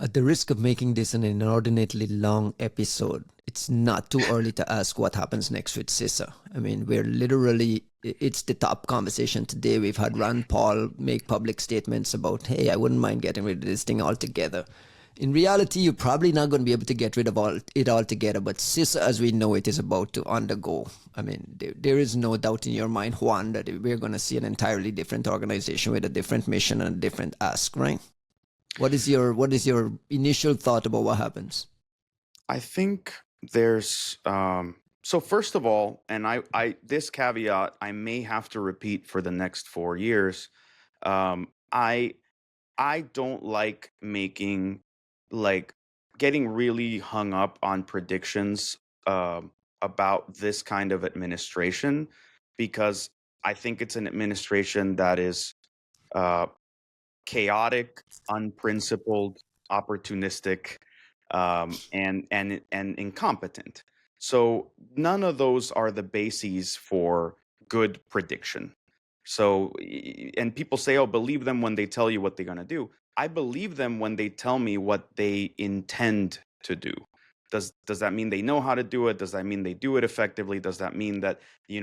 At the risk of making this an inordinately long episode, it's not too early to ask what happens next with CISA. I mean, it's the top conversation today. We've had Rand Paul make public statements about, hey, I wouldn't mind getting rid of this thing altogether. In reality, you're probably not going to be able to get rid of it altogether, but CISA, as we know it, is about to undergo. I mean, there is no doubt in your mind, Juan, that we're going to see an entirely different organization with a different mission and a different ask, right? What is your initial thought about what happens? I
think there's so first of all, and I this caveat I may have to repeat for the next 4 years. I don't like getting really hung up on predictions about this kind of administration, because I think it's an administration that is chaotic, unprincipled, opportunistic, and incompetent. So none of those are the bases for good prediction. So, and people say, oh, believe them when they tell you what they're going to do. I believe them when they tell me what they intend to do. Does that mean they know how to do it? Does that mean they do it effectively? Does that mean that,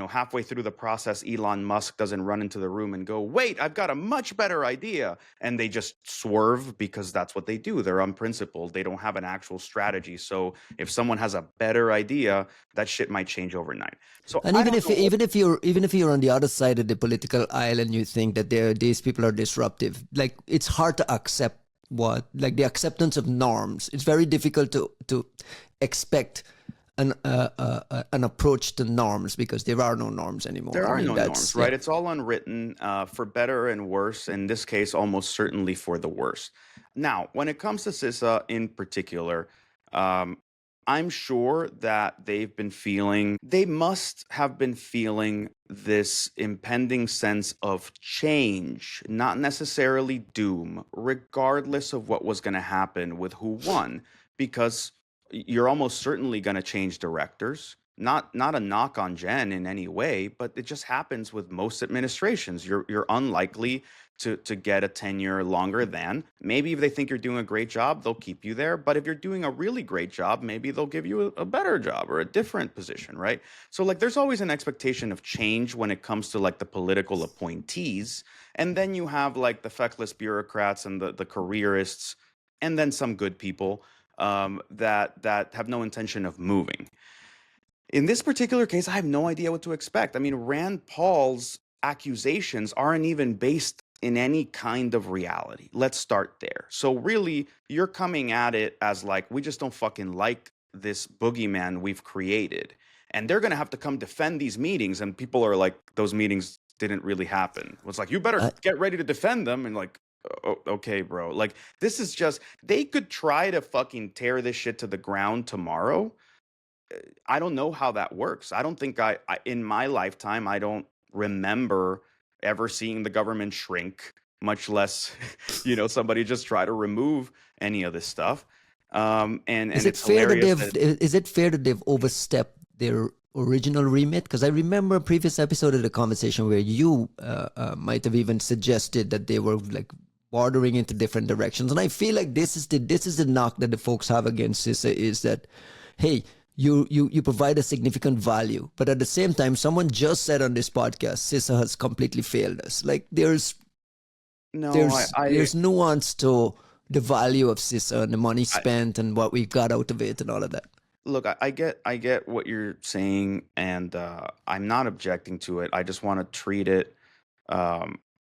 halfway through the process, Elon Musk doesn't run into the room and go, wait, I've got a much better idea. And they just swerve, because that's what they do. They're unprincipled. They don't have an actual strategy. So if someone has a better idea, that shit might change overnight. So, and even if
you're on the other side of the political aisle and you think that these people are disruptive, it's hard to accept the acceptance of norms. It's very difficult to expect an approach to norms, because there are no norms anymore.
There are no norms, right? It's all unwritten, for better and worse. In this case, almost certainly for the worse. Now, when it comes to CISA in particular, I'm sure that they must have been feeling this impending sense of change, not necessarily doom, regardless of what was going to happen with who won, because you're almost certainly going to change directors. Not a knock on Jen in any way, but it just happens with most administrations. You're unlikely to get a tenure longer than. Maybe if they think you're doing a great job, they'll keep you there. But if you're doing a really great job, maybe they'll give you a better job or a different position, right? So there's always an expectation of change when it comes to the political appointees. And then you have the feckless bureaucrats and the careerists, and then some good people that have no intention of moving. In this particular case, I have no idea what to expect. I mean, Rand Paul's accusations aren't even based in any kind of reality. Let's start there. So really, you're coming at it as we just don't fucking like this boogeyman we've created. And they're going to have to come defend these meetings. And people are those meetings didn't really happen. It's you better get ready to defend them. And okay, bro. This is just, they could try to fucking tear this shit to the ground tomorrow. I don't know how that works. I don't think I in my lifetime, I don't remember ever seeing the government shrink, much less, somebody just try to remove any of this stuff. Is it fair
that they've overstepped their original remit? Because I remember a previous episode of the conversation where you might have even suggested that they were bordering into different directions. And I feel like this is the knock that the folks have against CISA is that, hey, you provide a significant value, but at the same time, someone just said on this podcast, CISA has completely failed us. Like there's nuance to the value of CISA and the money spent and what we got out of it and all of that.
Look, I get what you're saying, and I'm not objecting to it. I just want to treat it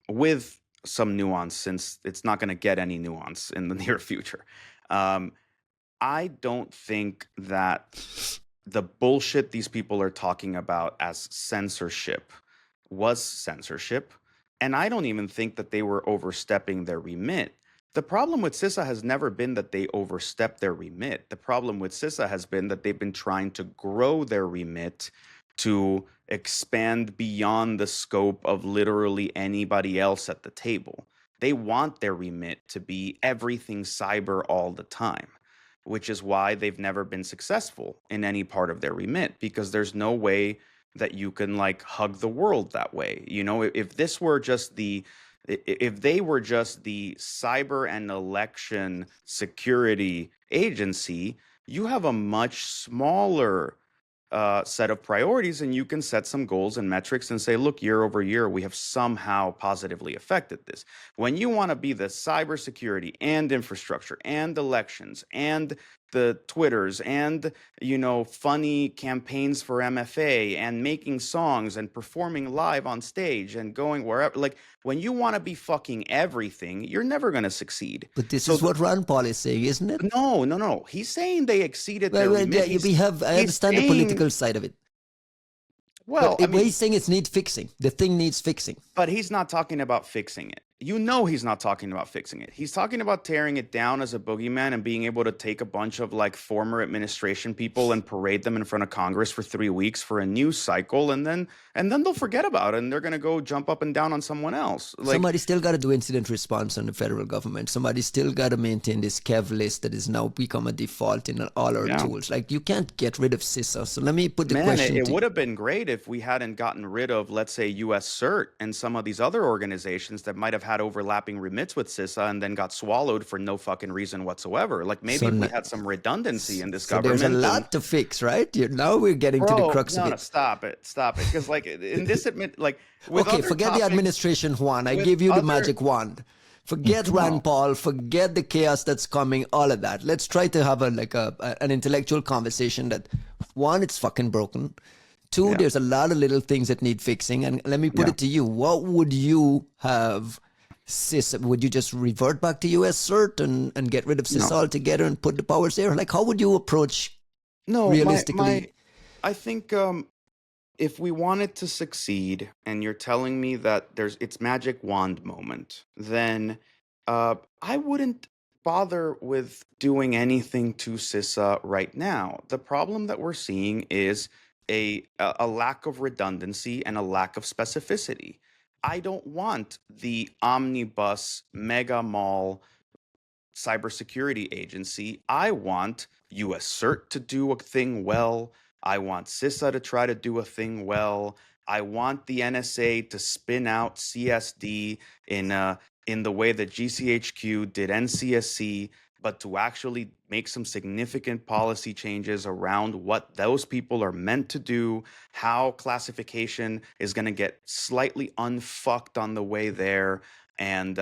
with some nuance, since it's not going to get any nuance in the near future. I don't think that the bullshit these people are talking about as censorship was censorship, and I don't even think that they were overstepping their remit. The problem with CISA has never been that they overstepped their remit. The problem with CISA has been that they've been trying to grow their remit to expand beyond the scope of literally anybody else at the table. They want their remit to be everything cyber all the time, which is why they've never been successful in any part of their remit, because there's no way that you can like hug the world that way. You know, if they were just the cyber and election security agency, you have a much smaller set of priorities, and you can set some goals and metrics and say, look, year over year, we have somehow positively affected this. When you want to be the cybersecurity and infrastructure and elections and the Twitters and, you know, funny campaigns for MFA and making songs and performing live on stage and going wherever, like when you want to be fucking everything, you're never going to succeed.
But this is what Ron Paul is saying, isn't it?
No. He's saying they exceeded their remit.
I understand the political side of it.
Well,
but he's saying it needs fixing. The thing needs fixing.
But he's not talking about fixing it. You know he's not talking about fixing it. He's talking about tearing it down as a boogeyman and being able to take a bunch of like former administration people and parade them in front of Congress for 3 weeks for a news cycle, and then they'll forget about it and they're gonna go jump up and down on someone else. Like,
somebody still got to do incident response on the federal government. Somebody still got to maintain this KEV list that is now become a default in all our tools. Like you can't get rid of CISA. So let me put the question.
It would have been great if we hadn't gotten rid of, let's say, U.S. CERT and some of these other organizations that might have had overlapping remits with CISA and then got swallowed for no fucking reason whatsoever. Like maybe if we had some redundancy in this government.
There's a lot to fix, right? Now we're getting to the crux of it.
No, stop it. Because like in this
forget the administration, Juan. I give you the magic wand. Forget Rand Paul. Forget the chaos that's coming. All of that. Let's try to have an intellectual conversation. That one, it's fucking broken. Two, there's a lot of little things that need fixing. And let me put it to you. What would you have CISA? Would you just revert back to US CERT and get rid of CISA altogether and put the powers there? Like, how would you approach realistically?
I think if we wanted to succeed, and you're telling me that it's magic wand moment, then I wouldn't bother with doing anything to CISA right now. The problem that we're seeing is a lack of redundancy and a lack of specificity. I don't want the omnibus mega mall cybersecurity agency. I want US CERT to do a thing well. I want CISA to try to do a thing well. I want the NSA to spin out CSD in the way that GCHQ did NCSC, but to actually make some significant policy changes around what those people are meant to do, how classification is going to get slightly unfucked on the way there, and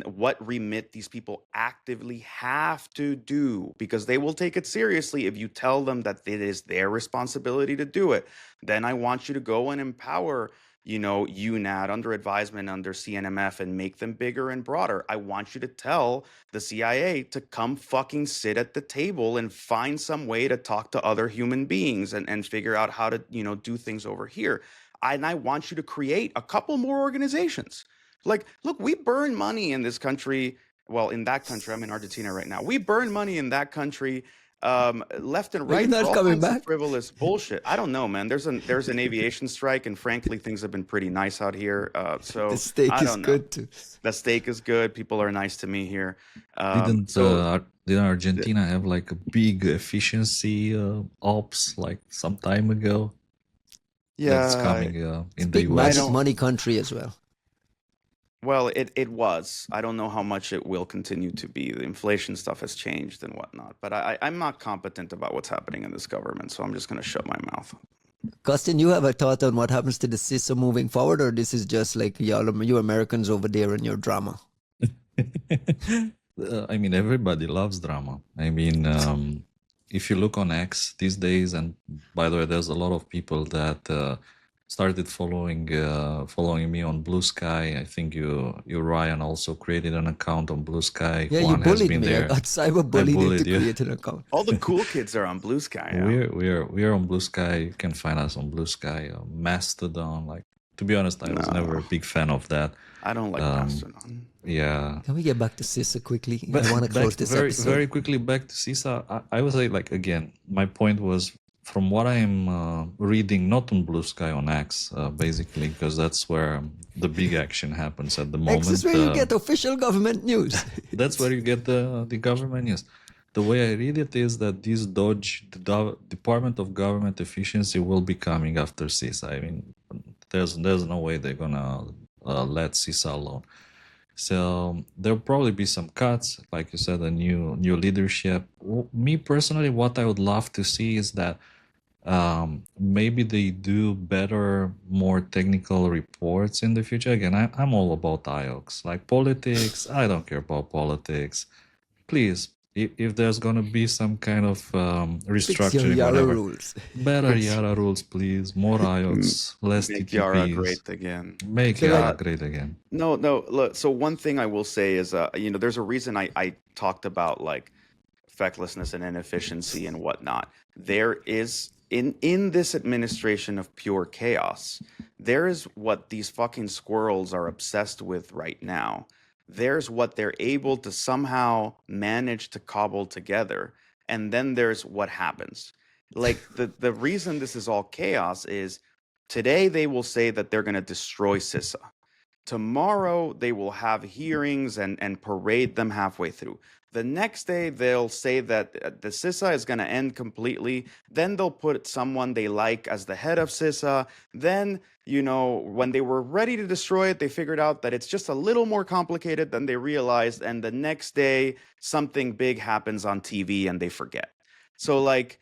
what remit these people actively have to do, because they will take it seriously if you tell them that it is their responsibility to do it. Then I want you to go and empower, UNAT under advisement under CNMF and make them bigger and broader. I want you to tell the CIA to come fucking sit at the table and find some way to talk to other human beings and figure out how to, do things over here. And I want you to create a couple more organizations. Like, look, we burn money in this country. Well, in that country, I'm in Argentina right now. We burn money in that country left and right.
Not coming back.
Frivolous bullshit. I don't know, man. There's an aviation strike, and frankly, things have been pretty nice out here. So
the steak is good too.
The steak is good. People are nice to me here.
Didn't Argentina have like a big efficiency ops like some time ago?
Yeah,
that's coming in the
big
US.
money country as well.
Well, it was. I don't know how much it will continue to be. The inflation stuff has changed and whatnot. But I'm not competent about what's happening in this government, so I'm just going to shut my mouth.
Costin, you have a thought on what happens to the CISA moving forward, or this is just like y'all, you Americans over there and your drama?
I mean, everybody loves drama. I mean, if you look on X these days, and by the way, there's a lot of people that started following me on Blue Sky. I think you Ryan also created an account on Blue Sky.
Yeah, you
Juan has
bullied
been
me.
there.
I got cyber-bullied
bullied
into
you.
creating an account.
All the cool kids are on Blue Sky. Yeah.
We're on Blue Sky. You can find us on Blue Sky. Mastodon. Like, to be honest, I was never a big fan of that.
I don't like Mastodon.
Yeah.
Can we get back to CISA quickly?
But
I want to close this
very,
episode.
very quickly back to CISA. I would say, like, again, my point was, from what I'm reading, not on Blue Sky, on X, basically, because that's where the big action happens at the moment.
X is where you get official government news.
That's where you get the government news. The way I read it is that this DOGE, the Department of Government Efficiency, will be coming after CISA. I mean, there's no way they're gonna let CISA alone. So there'll probably be some cuts, like you said, a new leadership. Me personally, what I would love to see is that maybe they do better, more technical reports in the future. Again, I'm all about IOCs. Like politics, I don't care about politics. Please, if there's gonna be some kind of restructuring,
Yara
whatever,
rules.
better Yara rules, please. More IOCs, less
Make Yara
TTPs.
great again.
Make Yara great again.
No. Look, so one thing I will say is, there's a reason I talked about like fecklessness and inefficiency and whatnot. There is in this administration of pure chaos, there is what these fucking squirrels are obsessed with right now. There's what they're able to somehow manage to cobble together, and then there's what happens. Like the reason this is all chaos is today they will say that they're going to destroy CISA. Tomorrow they will have hearings and parade them halfway through. The next day they'll say that the CISA is going to end completely. Then they'll put someone they like as the head of CISA. Then, when they were ready to destroy it, they figured out that it's just a little more complicated than they realized. And the next day something big happens on TV and they forget. So like,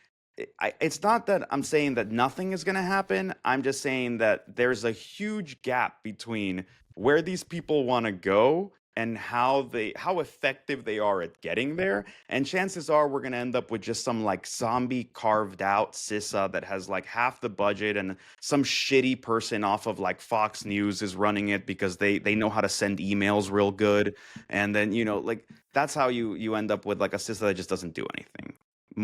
it's not that I'm saying that nothing is going to happen. I'm just saying that there's a huge gap between where these people want to go and how effective they are at getting there. And chances are we're going to end up with just some like zombie carved out CISA that has like half the budget, and some shitty person off of like Fox News is running it because they know how to send emails real good. And then, like that's how you end up with like a CISA that just doesn't do anything.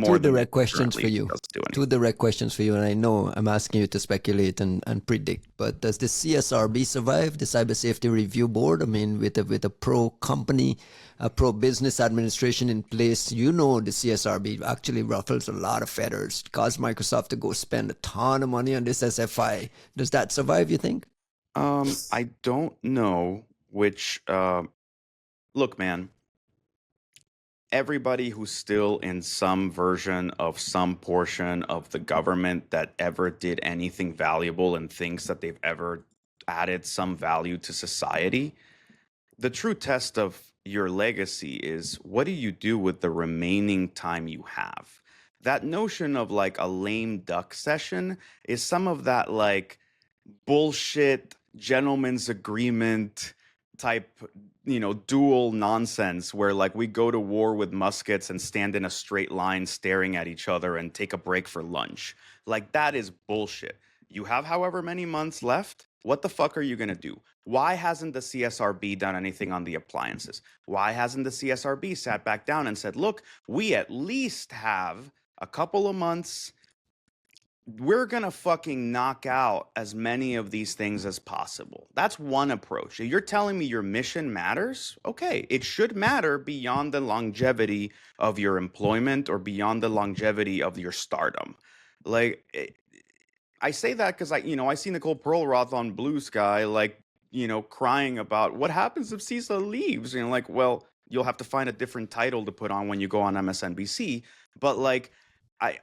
Two direct questions for you. And I know I'm asking you to speculate and predict, but does the CSRB survive, the Cyber Safety Review Board? I mean, with a pro-company, a pro-business administration in place, the CSRB actually ruffles a lot of feathers, caused Microsoft to go spend a ton of money on this SFI. Does that survive, you think?
I don't know which... Look, man. Everybody who's still in some version of some portion of the government that ever did anything valuable and thinks that they've ever added some value to society, the true test of your legacy is, what do you do with the remaining time you have? That notion of like a lame duck session is some of that like bullshit gentleman's agreement type, dual nonsense where like we go to war with muskets and stand in a straight line staring at each other and take a break for lunch. Like, that is bullshit. You have however many months left. What the fuck are you going to do? Why hasn't the CSRB done anything on the appliances? Why hasn't the CSRB sat back down and said, look, we at least have a couple of months. We're going to fucking knock out as many of these things as possible. That's one approach. If you're telling me your mission matters, okay, it should matter beyond the longevity of your employment or beyond the longevity of your stardom. Like, I say that because I see Nicole Perlroth on Blue Sky, crying about what happens if CISA leaves. Well, you'll have to find a different title to put on when you go on MSNBC. But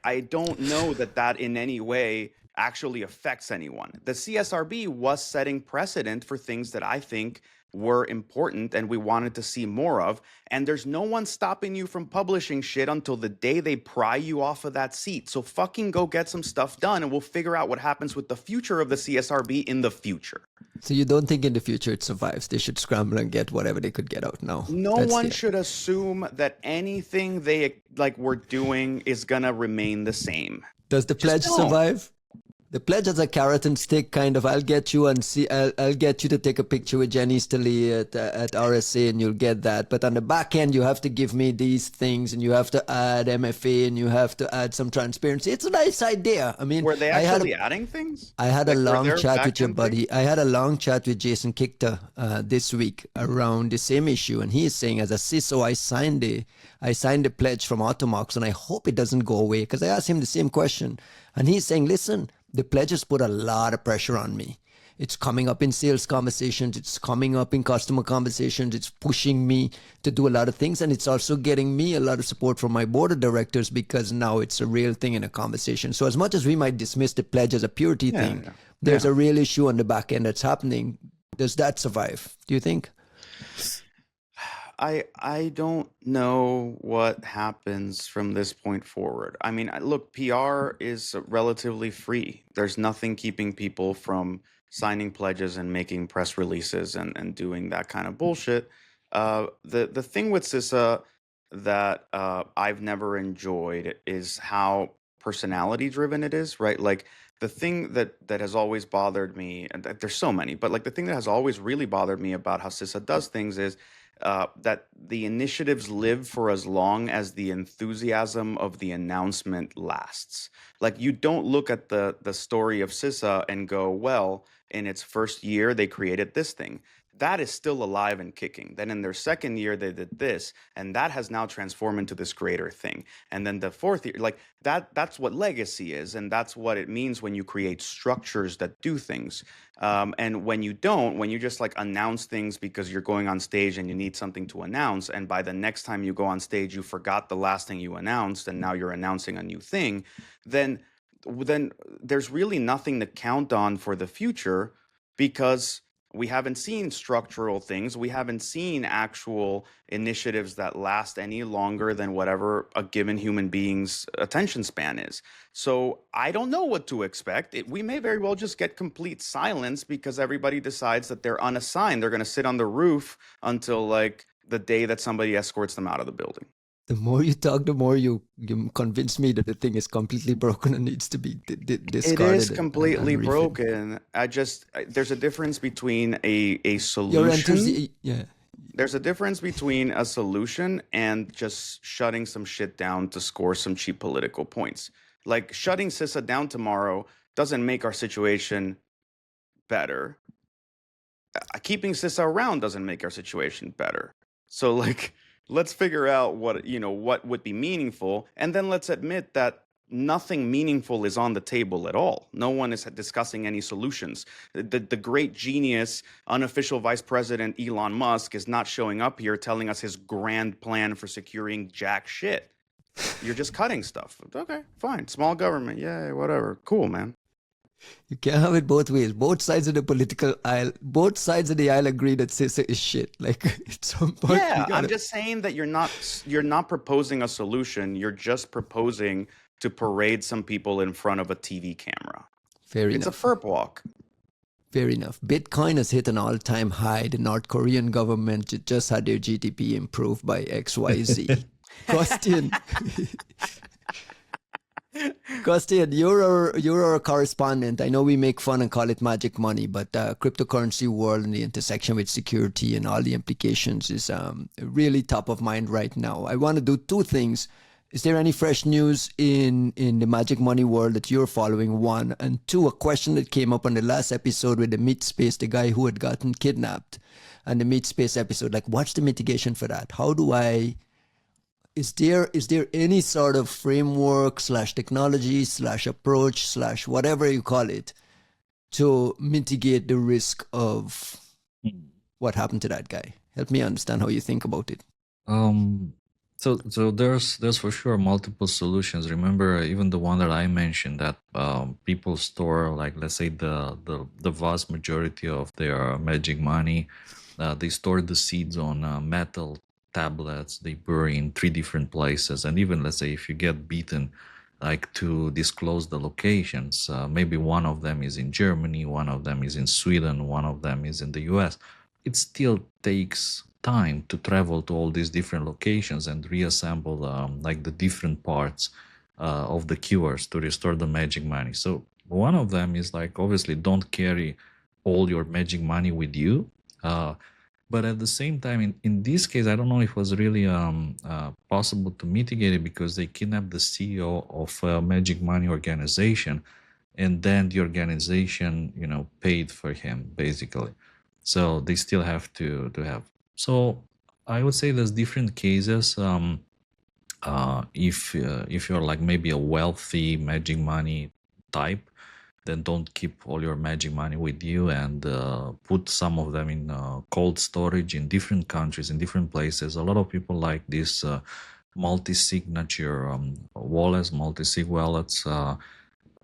I don't know that in any way actually affects anyone. The CSRB was setting precedent for things that I think were important and we wanted to see more of. And there's no one stopping you from publishing shit until the day they pry you off of that seat. So fucking go get some stuff done and we'll figure out what happens with the future of the CSRB in the future.
So you don't think in the future it survives? They should scramble and get whatever they could get out now.
No one should assume that anything they were doing is gonna remain the same.
Does the pledge survive? The pledge is a carrot and stick kind of. I'll get you and see. I'll get you to take a picture with Jenny Stilly at RSA, and you'll get that. But on the back end, you have to give me these things, and you have to add MFA, and you have to add some transparency. It's a nice idea. I mean,
were they actually adding things?
I had a long chat with your buddy. I had a long chat with Jason Kichter this week around the same issue, and he is saying, as a CISO, I signed a pledge from Automox, and I hope it doesn't go away, because I asked him the same question, and he's saying, listen, the pledge has put a lot of pressure on me. It's coming up in sales conversations. It's coming up in customer conversations. It's pushing me to do a lot of things. And it's also getting me a lot of support from my board of directors, because now it's a real thing in a conversation. So as much as we might dismiss the pledge as a purity thing, there's a real issue on the back end that's happening. Does that survive, do you think?
I don't know what happens from this point forward. I mean, look, PR is relatively free. There's nothing keeping people from signing pledges and making press releases and doing that kind of bullshit. The thing with CISA that I've never enjoyed is how personality driven it is, right? Like the thing that has always bothered me, and there's so many, but like the thing that has always really bothered me about how CISA does things is that the initiatives live for as long as the enthusiasm of the announcement lasts. Like you don't look at the story of CISA and go, well, in its first year, they created this thing. That is still alive and kicking. Then in their second year, they did this, and that has now transformed into this greater thing. And then the fourth year, like that's what legacy is, and that's what it means when you create structures that do things. And when you don't, when you just like announce things because you're going on stage and you need something to announce, and by the next time you go on stage, you forgot the last thing you announced, and now you're announcing a new thing, then there's really nothing to count on for the future, because we haven't seen structural things. We haven't seen actual initiatives that last any longer than whatever a given human being's attention span is. So I don't know what to expect. We may very well just get complete silence because everybody decides that they're unassigned. They're going to sit on the roof until like the day that somebody escorts them out of the building.
The more you talk, the more you convince me that the thing is completely broken and needs to be discarded.
It is completely broken. There's a difference between a solution. There's a difference between a solution and just shutting some shit down to score some cheap political points. Like shutting CISA down tomorrow doesn't make our situation better. Keeping CISA around doesn't make our situation better. So like, let's figure out what would be meaningful, and then let's admit that nothing meaningful is on the table at all. No one is discussing any solutions. The great genius, unofficial vice president Elon Musk is not showing up here telling us his grand plan for securing jack shit. You're just cutting stuff. Okay, fine. Small government. Yeah, whatever. Cool, man.
You can't have it both ways. Both sides of the political aisle, both sides of the aisle agree that CISA is shit. Like at some point.
Yeah, I'm just saying that you're not proposing a solution. You're just proposing to parade some people in front of a TV camera.
Fair enough.
It's a FERP walk.
Fair enough. Bitcoin has hit an all-time high. The North Korean government just had their GDP improved by XYZ. Costin. Costin, you're our correspondent. I know we make fun and call it magic money, but cryptocurrency world and the intersection with security and all the implications is really top of mind right now. I want to do two things. Is there any fresh news in the magic money world that you're following? One, and two, a question that came up on the last episode with the Meat Space, the guy who had gotten kidnapped, and the Meat Space episode. Like, what's the mitigation for that? How do I? Is there any sort of framework / technology / approach / whatever you call it to mitigate the risk of what happened to that guy? Help me understand how you think about it.
So there's for sure multiple solutions. Remember, even the one that I mentioned, that people store, like, let's say the vast majority of their magic money They store the seeds on metal tablets. They bury in 3 different places. And even, let's say, if you get beaten, like to disclose the locations, maybe one of them is in Germany, one of them is in Sweden, one of them is in the US. It still takes time to travel to all these different locations and reassemble like the different parts of the cures to restore the magic money. So one of them is like, obviously, don't carry all your magic money with you. But at the same time, in this case, I don't know if it was really possible to mitigate it, because they kidnapped the CEO of a magic money organization, and then the organization, paid for him basically. So they still have to have. So I would say there's different cases. If you're like maybe a wealthy magic money type, then don't keep all your magic money with you, and put some of them in cold storage in different countries, in different places. A lot of people like this multi-signature wallets, multi-sig wallets,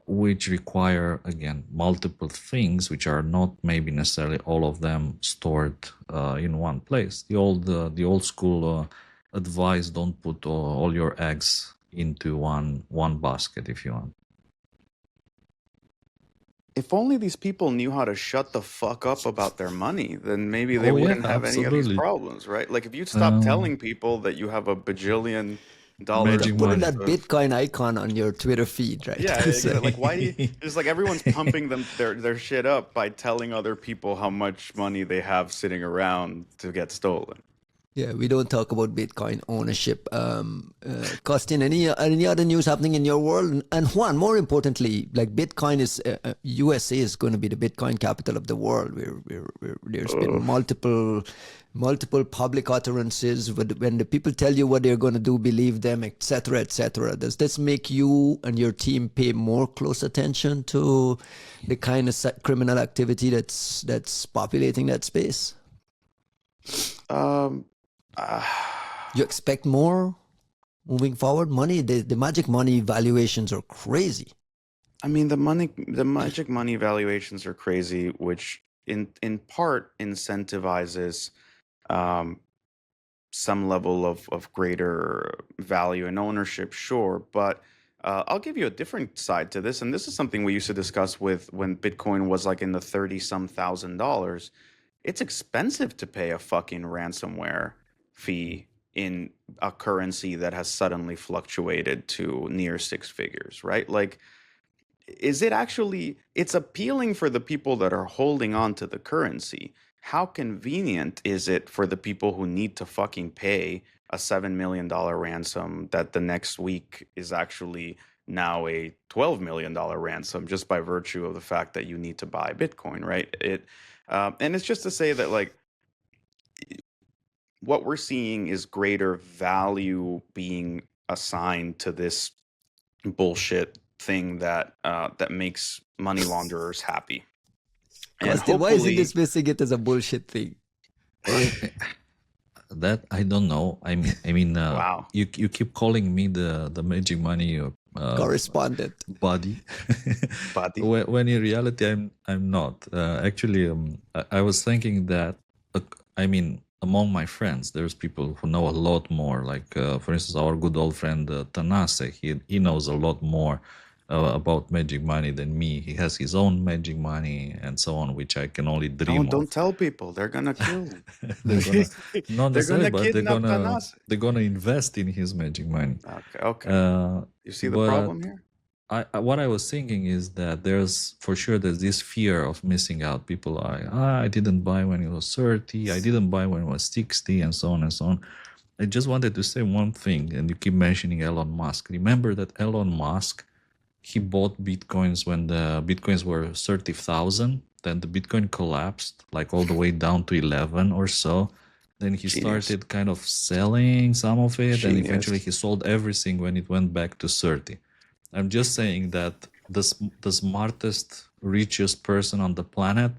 which require, again, multiple things, which are not maybe necessarily all of them stored in one place. The old school advice: don't put all your eggs into one basket, if you want.
If only these people knew how to shut the fuck up about their money, then maybe they
Oh yeah,
wouldn't have any of these
absolutely.
problems, right? Like if you'd stop telling people that you have a bajillion dollars
Magic
Putting
money.
that Bitcoin icon on your Twitter feed, right?
Yeah,
So-
exactly. Like why do you, it's like everyone's pumping their shit up by telling other people how much money they have sitting around to get stolen.
Yeah, we don't talk about Bitcoin ownership. Costin, any other news happening in your world? And Juan, more importantly, like Bitcoin is USA is going to be the Bitcoin capital of the world. There's been multiple public utterances. When the people tell you what they're going to do, believe them, etc., etc. Does this make you and your team pay more close attention to the kind of criminal activity that's populating that space? You expect more moving forward? Money, the magic money valuations are crazy.
I mean, the magic money valuations are crazy, which in part incentivizes some level of greater value and ownership, sure. But I'll give you a different side to this, and this is something we used to discuss with when Bitcoin was like in the 30-some thousand dollars. It's expensive to pay a fucking ransomware fee in a currency that has suddenly fluctuated to near 6 figures, right? Like, is it actually, it's appealing for the people that are holding on to the currency. How convenient is it for the people who need to fucking pay a $7 million ransom that the next week is actually now a $12 million ransom just by virtue of the fact that you need to buy Bitcoin, right? And it's just to say that, like, what we're seeing is greater value being assigned to this bullshit thing that makes money launderers happy. And
Costin, why is he
hopefully,
dismissing it as a bullshit thing?
That I don't know. I mean,
wow.
you keep calling me the magic money
Correspondent.
buddy,
Buddy.
when in reality I'm not. Actually, I was thinking that I mean, among my friends, there's people who know a lot more. Like, for instance, our good old friend Tanase. He knows a lot more about magic money than me. He has his own magic money and so on, which I can only dream
Don't
of.
tell people. They're gonna kill him.
They're gonna not
They're
necessarily,
gonna
but
kidnap
they're gonna invest in his magic money.
Okay. You see the
But
problem here?
what I was thinking is that there's this fear of missing out. People are like, I didn't buy when it was 30, I didn't buy when it was 60, and so on and so on. I just wanted to say one thing, and you keep mentioning Elon Musk. Remember that Elon Musk, he bought Bitcoins when the Bitcoins were 30,000. Then the Bitcoin collapsed, like all the way down to 11 or so. Then he
Genius.
started kind of selling some of it, and
Genius.
eventually he sold everything when it went back to 30. I'm just saying that the smartest, richest person on the planet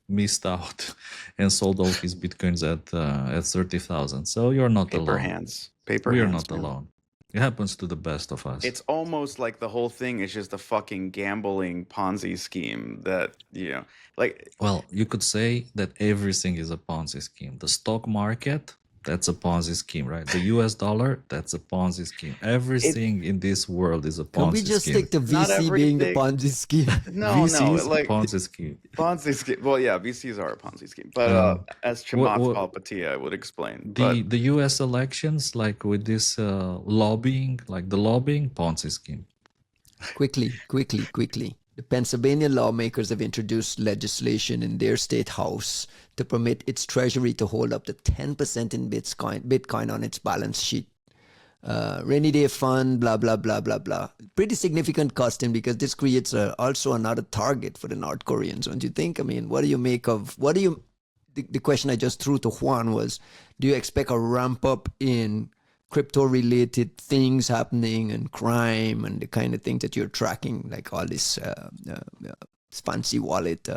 missed out and sold all his Bitcoins at 30,000. So you're not
Paper
alone.
hands. Paper
We are
hands.
not
man.
alone. It happens to the best of us.
It's almost like the whole thing is just a fucking gambling Ponzi scheme that, like,
Well, you could say that everything is a Ponzi scheme. The stock market, that's a Ponzi scheme, right? The US dollar, that's a Ponzi scheme.
it,
Everything in this world is a
Can we
Ponzi
just
scheme.
stick to
not
VC being the
everything.
Ponzi scheme?
No,
VCs,
like
Ponzi scheme.
Ponzi scheme. Well, yeah, VCs are a Ponzi scheme, but as
What,
Chamath Palpatia would explain.
the
But
the US elections, like with this lobbying, like the lobbying Ponzi scheme.
Quickly. The Pennsylvania lawmakers have introduced legislation in their state house to permit its treasury to hold up to 10% in Bitcoin on its balance sheet. Rainy day fund, blah, blah, blah, blah, blah. Pretty significant costing because this creates also another target for the North Koreans, don't you think? I mean, the question I just threw to Juan was, do you expect a ramp up in crypto-related things happening and crime and the kind of things that you're tracking, like all this fancy wallet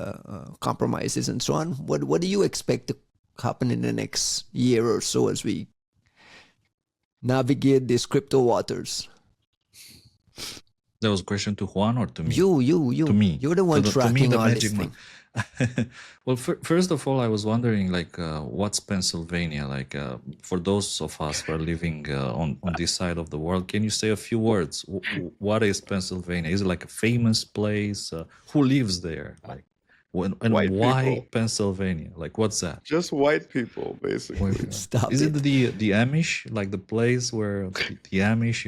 compromises and so on? What do you expect to happen in the next year or so as we navigate these crypto waters?
That was a question to Juan or to me?
You.
To me.
You're the one tracking all this thing.
Well, first of all, I was wondering, like, what's Pennsylvania? Like, for those of us who are living on this side of the world, can you say a few words? What is Pennsylvania? Is it like a famous place? Who lives there? Like, and
White
why
people.
Pennsylvania? Like, what's that?
just white people, basically.
Stop
Is
it.
it the Amish, like the place where the Amish,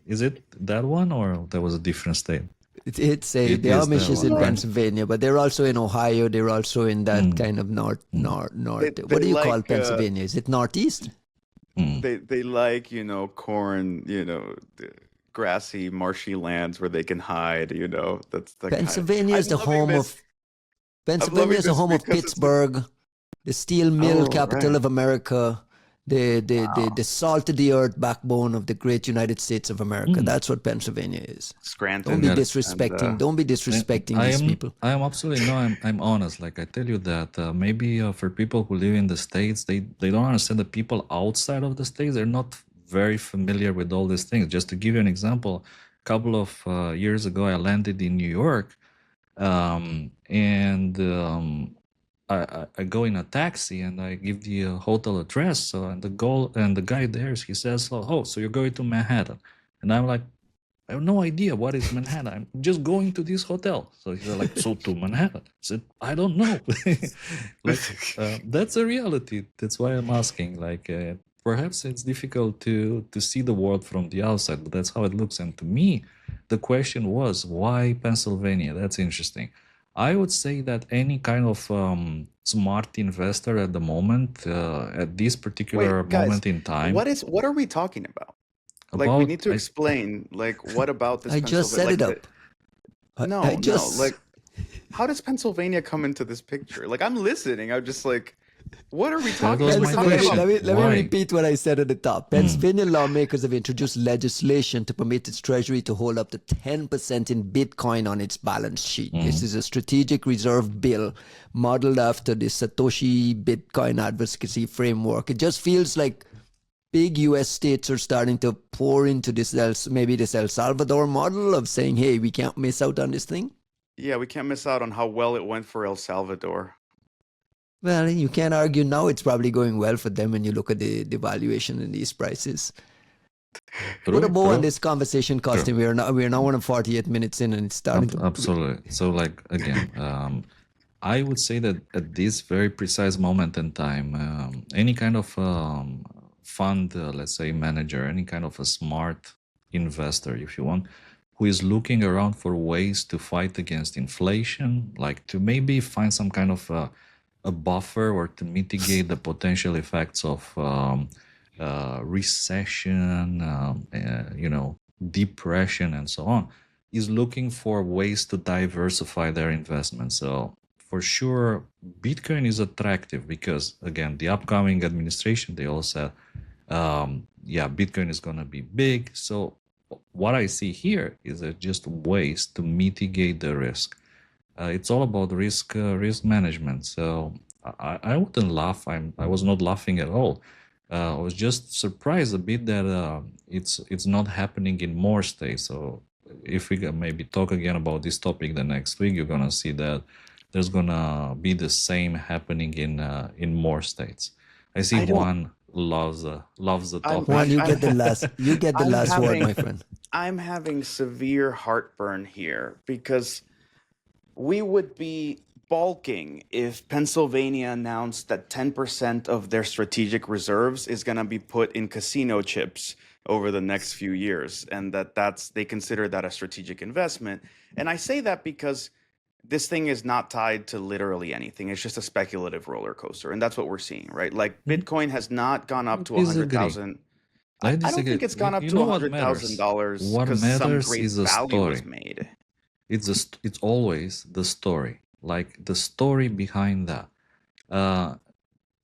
is it that one, or that was a different state?
The
It
Amish
is
is
that
in
one, right?
Pennsylvania, but they're also in Ohio. They're also in that kind of north. What do you call
like,
Pennsylvania? Is it northeast?
They like, corn, the grassy, marshy lands where they can hide, that's the
Pennsylvania is the home of Pennsylvania is the
this
home of
because it's
Pittsburgh, the steel mill
Oh,
capital
right.
of America, the salt of the earth backbone of the great United States of America. That's what Pennsylvania is.
Scranton.
Don't be
and,
disrespecting. Don't be disrespecting these people.
I am absolutely no. I'm honest. Like I tell you that maybe for people who live in the states, they don't understand the people outside of the states. They're not very familiar with all these things. Just to give you an example, a couple of years ago, I landed in New York, and I go in a taxi and I give the hotel address. So and the guy there, he says, "Oh, so you're going to Manhattan?" And I'm like, I have no idea what is Manhattan. I'm just going to this hotel. So he's like, so to Manhattan? I said, I don't know. That's a reality. That's why I'm asking. Like, perhaps it's difficult to see the world from the outside, but that's how it looks. And to me, the question was, why Pennsylvania? That's interesting. I would say that any kind of smart investor at the moment, at this particular
Wait, guys,
moment in time,
what are we talking about? Like, we need to
I-
explain, like, what about this
I just set it
Pennsylvania-
up.
No,
I just
no, like, how does Pennsylvania come into this picture? Like, I'm listening. I'm just like, what are we talking
was
about?
my
Pennsylvania,
question.
let me
Why?
repeat what I said at the top. Pennsylvania lawmakers have introduced legislation to permit its treasury to hold up to 10% in Bitcoin on its balance sheet. This is a strategic reserve bill modeled after the Satoshi Bitcoin advocacy framework. It just feels like big US states are starting to pour into this El Salvador model of saying, hey, we can't miss out on this thing.
Yeah, we can't miss out on how well it went for El Salvador.
Well, you can't argue now. It's probably going well for them when you look at the valuation in these prices. Put a bow on this conversation, Costin. We're now on 48 minutes in, and it's starting to.
Absolutely. So, like again, I would say that at this very precise moment in time, any kind of fund, let's say manager, any kind of a smart investor, if you want, who is looking around for ways to fight against inflation, like to maybe find some kind of a buffer or to mitigate the potential effects of recession, depression, and so on, is looking for ways to diversify their investments. So for sure, Bitcoin is attractive because, again, the upcoming administration, they all said, Bitcoin is going to be big. So what I see here is just ways to mitigate the risk. It's all about risk management. So I wouldn't laugh. I was not laughing at all. I was just surprised a bit that it's not happening in more states. So if we can maybe talk again about this topic the next week, you're gonna see that there's gonna be the same happening in more states. I see
I don't.
Juan loves the
I'm.
topic.
Juan,
I'm.
you
I'm.
get the last. You get the
I'm
last word,
having.
my friend.
I'm having severe heartburn here because we would be balking if Pennsylvania announced that 10% of their strategic reserves is going to be put in casino chips over the next few years, and that's they consider that a strategic investment. And I say that because this thing is not tied to literally anything. It's just a speculative roller coaster, and that's what we're seeing, right? Like
Mhm.
Bitcoin has not gone up to a hundred
Disagree.
thousand.
I
I don't
disagree.
think it's gone up
You
to
know
a
what
hundred thousand
matters?
dollars
What
because some
matters
great
is a
value was
story.
made.
It's always the story, like the story behind that. Uh,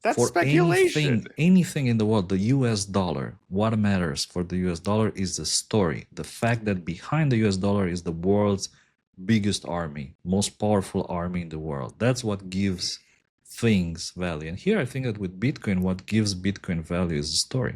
That's
for
speculation.
anything in the world, the US dollar, what matters for the US dollar is the story. The fact that behind the US dollar is the world's biggest army, most powerful army in the world. That's what gives things value. And here I think that with Bitcoin, what gives Bitcoin value is the story.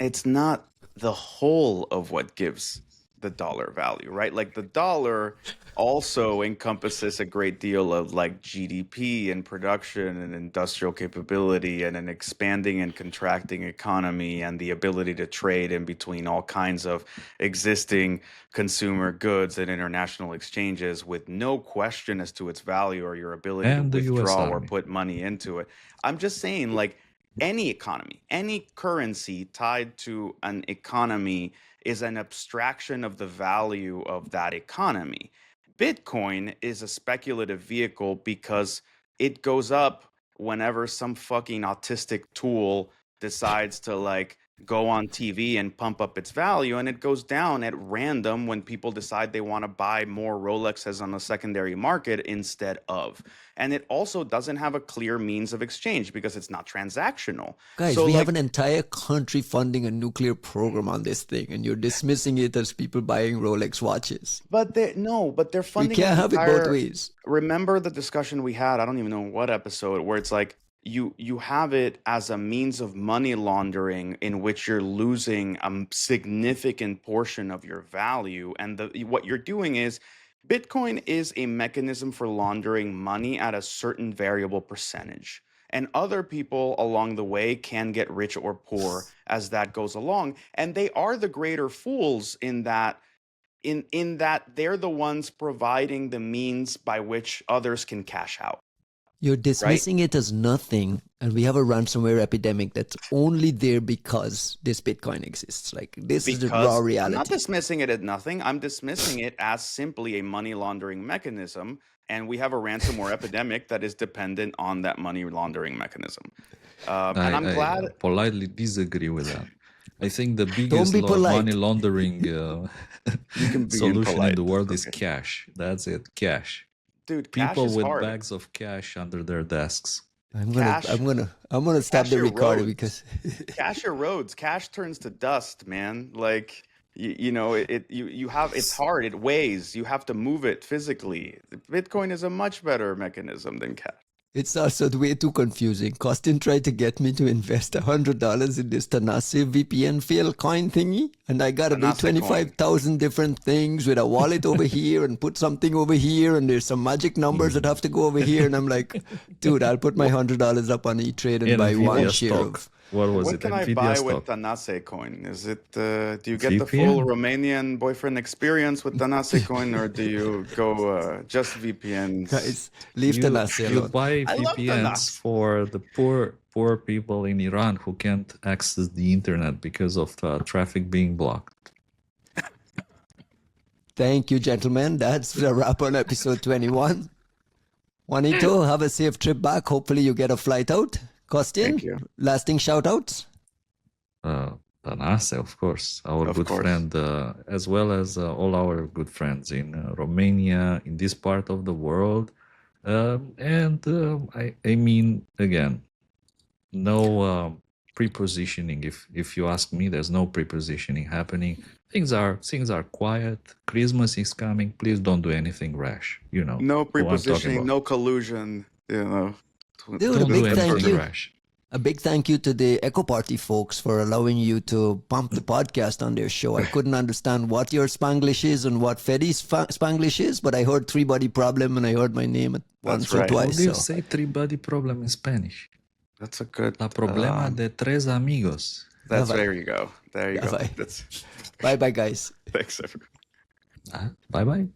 It's not the whole of what gives the dollar value, right? Like the dollar also encompasses a great deal of like GDP and production and industrial capability and an expanding and contracting economy and the ability to trade in between all kinds of existing consumer goods and international exchanges with no question as to its value or your ability to
And the US
withdraw or
Army.
put money into it. I'm just saying, like, any economy, any currency tied to an economy is an abstraction of the value of that economy. Bitcoin is a speculative vehicle because it goes up whenever some fucking autistic tool decides to like go on TV and pump up its value, and it goes down at random when people decide they want to buy more Rolexes on the secondary market instead of. And it also doesn't have a clear means of exchange because it's not transactional.
Guys,
So
we have
like,
an entire country funding a nuclear program on this thing, and you're dismissing it as people buying Rolex watches.
but they're
We
funding
can't
an
have it both
entire.
ways.
Remember the discussion we had, I don't even know what episode, where it's like you have it as a means of money laundering in which you're losing a significant portion of your value, and what you're doing is Bitcoin is a mechanism for laundering money at a certain variable percentage, and other people along the way can get rich or poor as that goes along, and they are the greater fools in that they're the ones providing the means by which others can cash out,
You're
right?
dismissing it as nothing, and we have a ransomware epidemic that's only there because this Bitcoin exists. Like, this is the raw
Because I'm not
reality.
dismissing it as nothing. I'm dismissing it as simply a money laundering mechanism. And we have a ransomware epidemic that is dependent on that money laundering mechanism. And I'm
I
glad.
politely disagree with that. I think the
Don't
biggest
be
money
polite.
laundering
You can be
solution in
impolite.
the world is
Okay.
cash. That's it, cash.
Dude, cash
People
is
with
hard.
bags of cash under their desks.
I'm
Cash,
gonna stop
cash
the recording because
cash erodes. Cash turns to dust, man. Like you have, it's hard. It weighs. You have to move it physically. Bitcoin is a much better mechanism than cash.
it's also way too confusing. Costin tried to get me to invest $100 in this Tanase VPN fail coin thingy, and I gotta do
Tanase coin.
25,000 different things with a wallet over here and put something over here, and there's some magic numbers that have to go over here, and I'm like, dude, I'll put my $100 up on E-Trade and buy one
NVIDIA
share
stock.
of.
What was
What
it?
can I
NVIDIA
buy with
stock.
Tanase coin? Is it do you get the full
VPN.
Romanian boyfriend experience with Tanase coin, or do you go just VPNs?
Guys, leave
You
Tanase
you
alone.
buy
I love
VPNs
Tanase.
for the poor people in Iran who can't access the internet because of traffic being blocked.
Thank you, gentlemen. That's the wrap on episode 21. Juanito, have a safe trip back. Hopefully you get a flight out. Costin,
Thank you.
lasting shout outs?
Tanase, of course, our
Of
good
course.
friend, as well as all our good friends in Romania, in this part of the world. I mean, again, no prepositioning. If you ask me, there's no prepositioning happening. Things are quiet. Christmas is coming. Please don't do anything rash. You know
No
who I'm talking
prepositioning,
about.
no collusion.
Dude, a
Don't do
big thank
anything
you.
rash.
A big thank you to the Echo Party folks for allowing you to pump the podcast on their show. I couldn't understand what your Spanglish is and what Fedi's Spanglish is, but I heard Three Body Problem and I heard my name once or
right.
How
twice.
do you
So.
say three-body problem in Spanish?
That's a good.
La problema de tres amigos.
That's
Bye-bye.
there you go. There you go.
Bye-bye.
That's
Bye-bye, guys.
thanks everyone.
Bye-bye.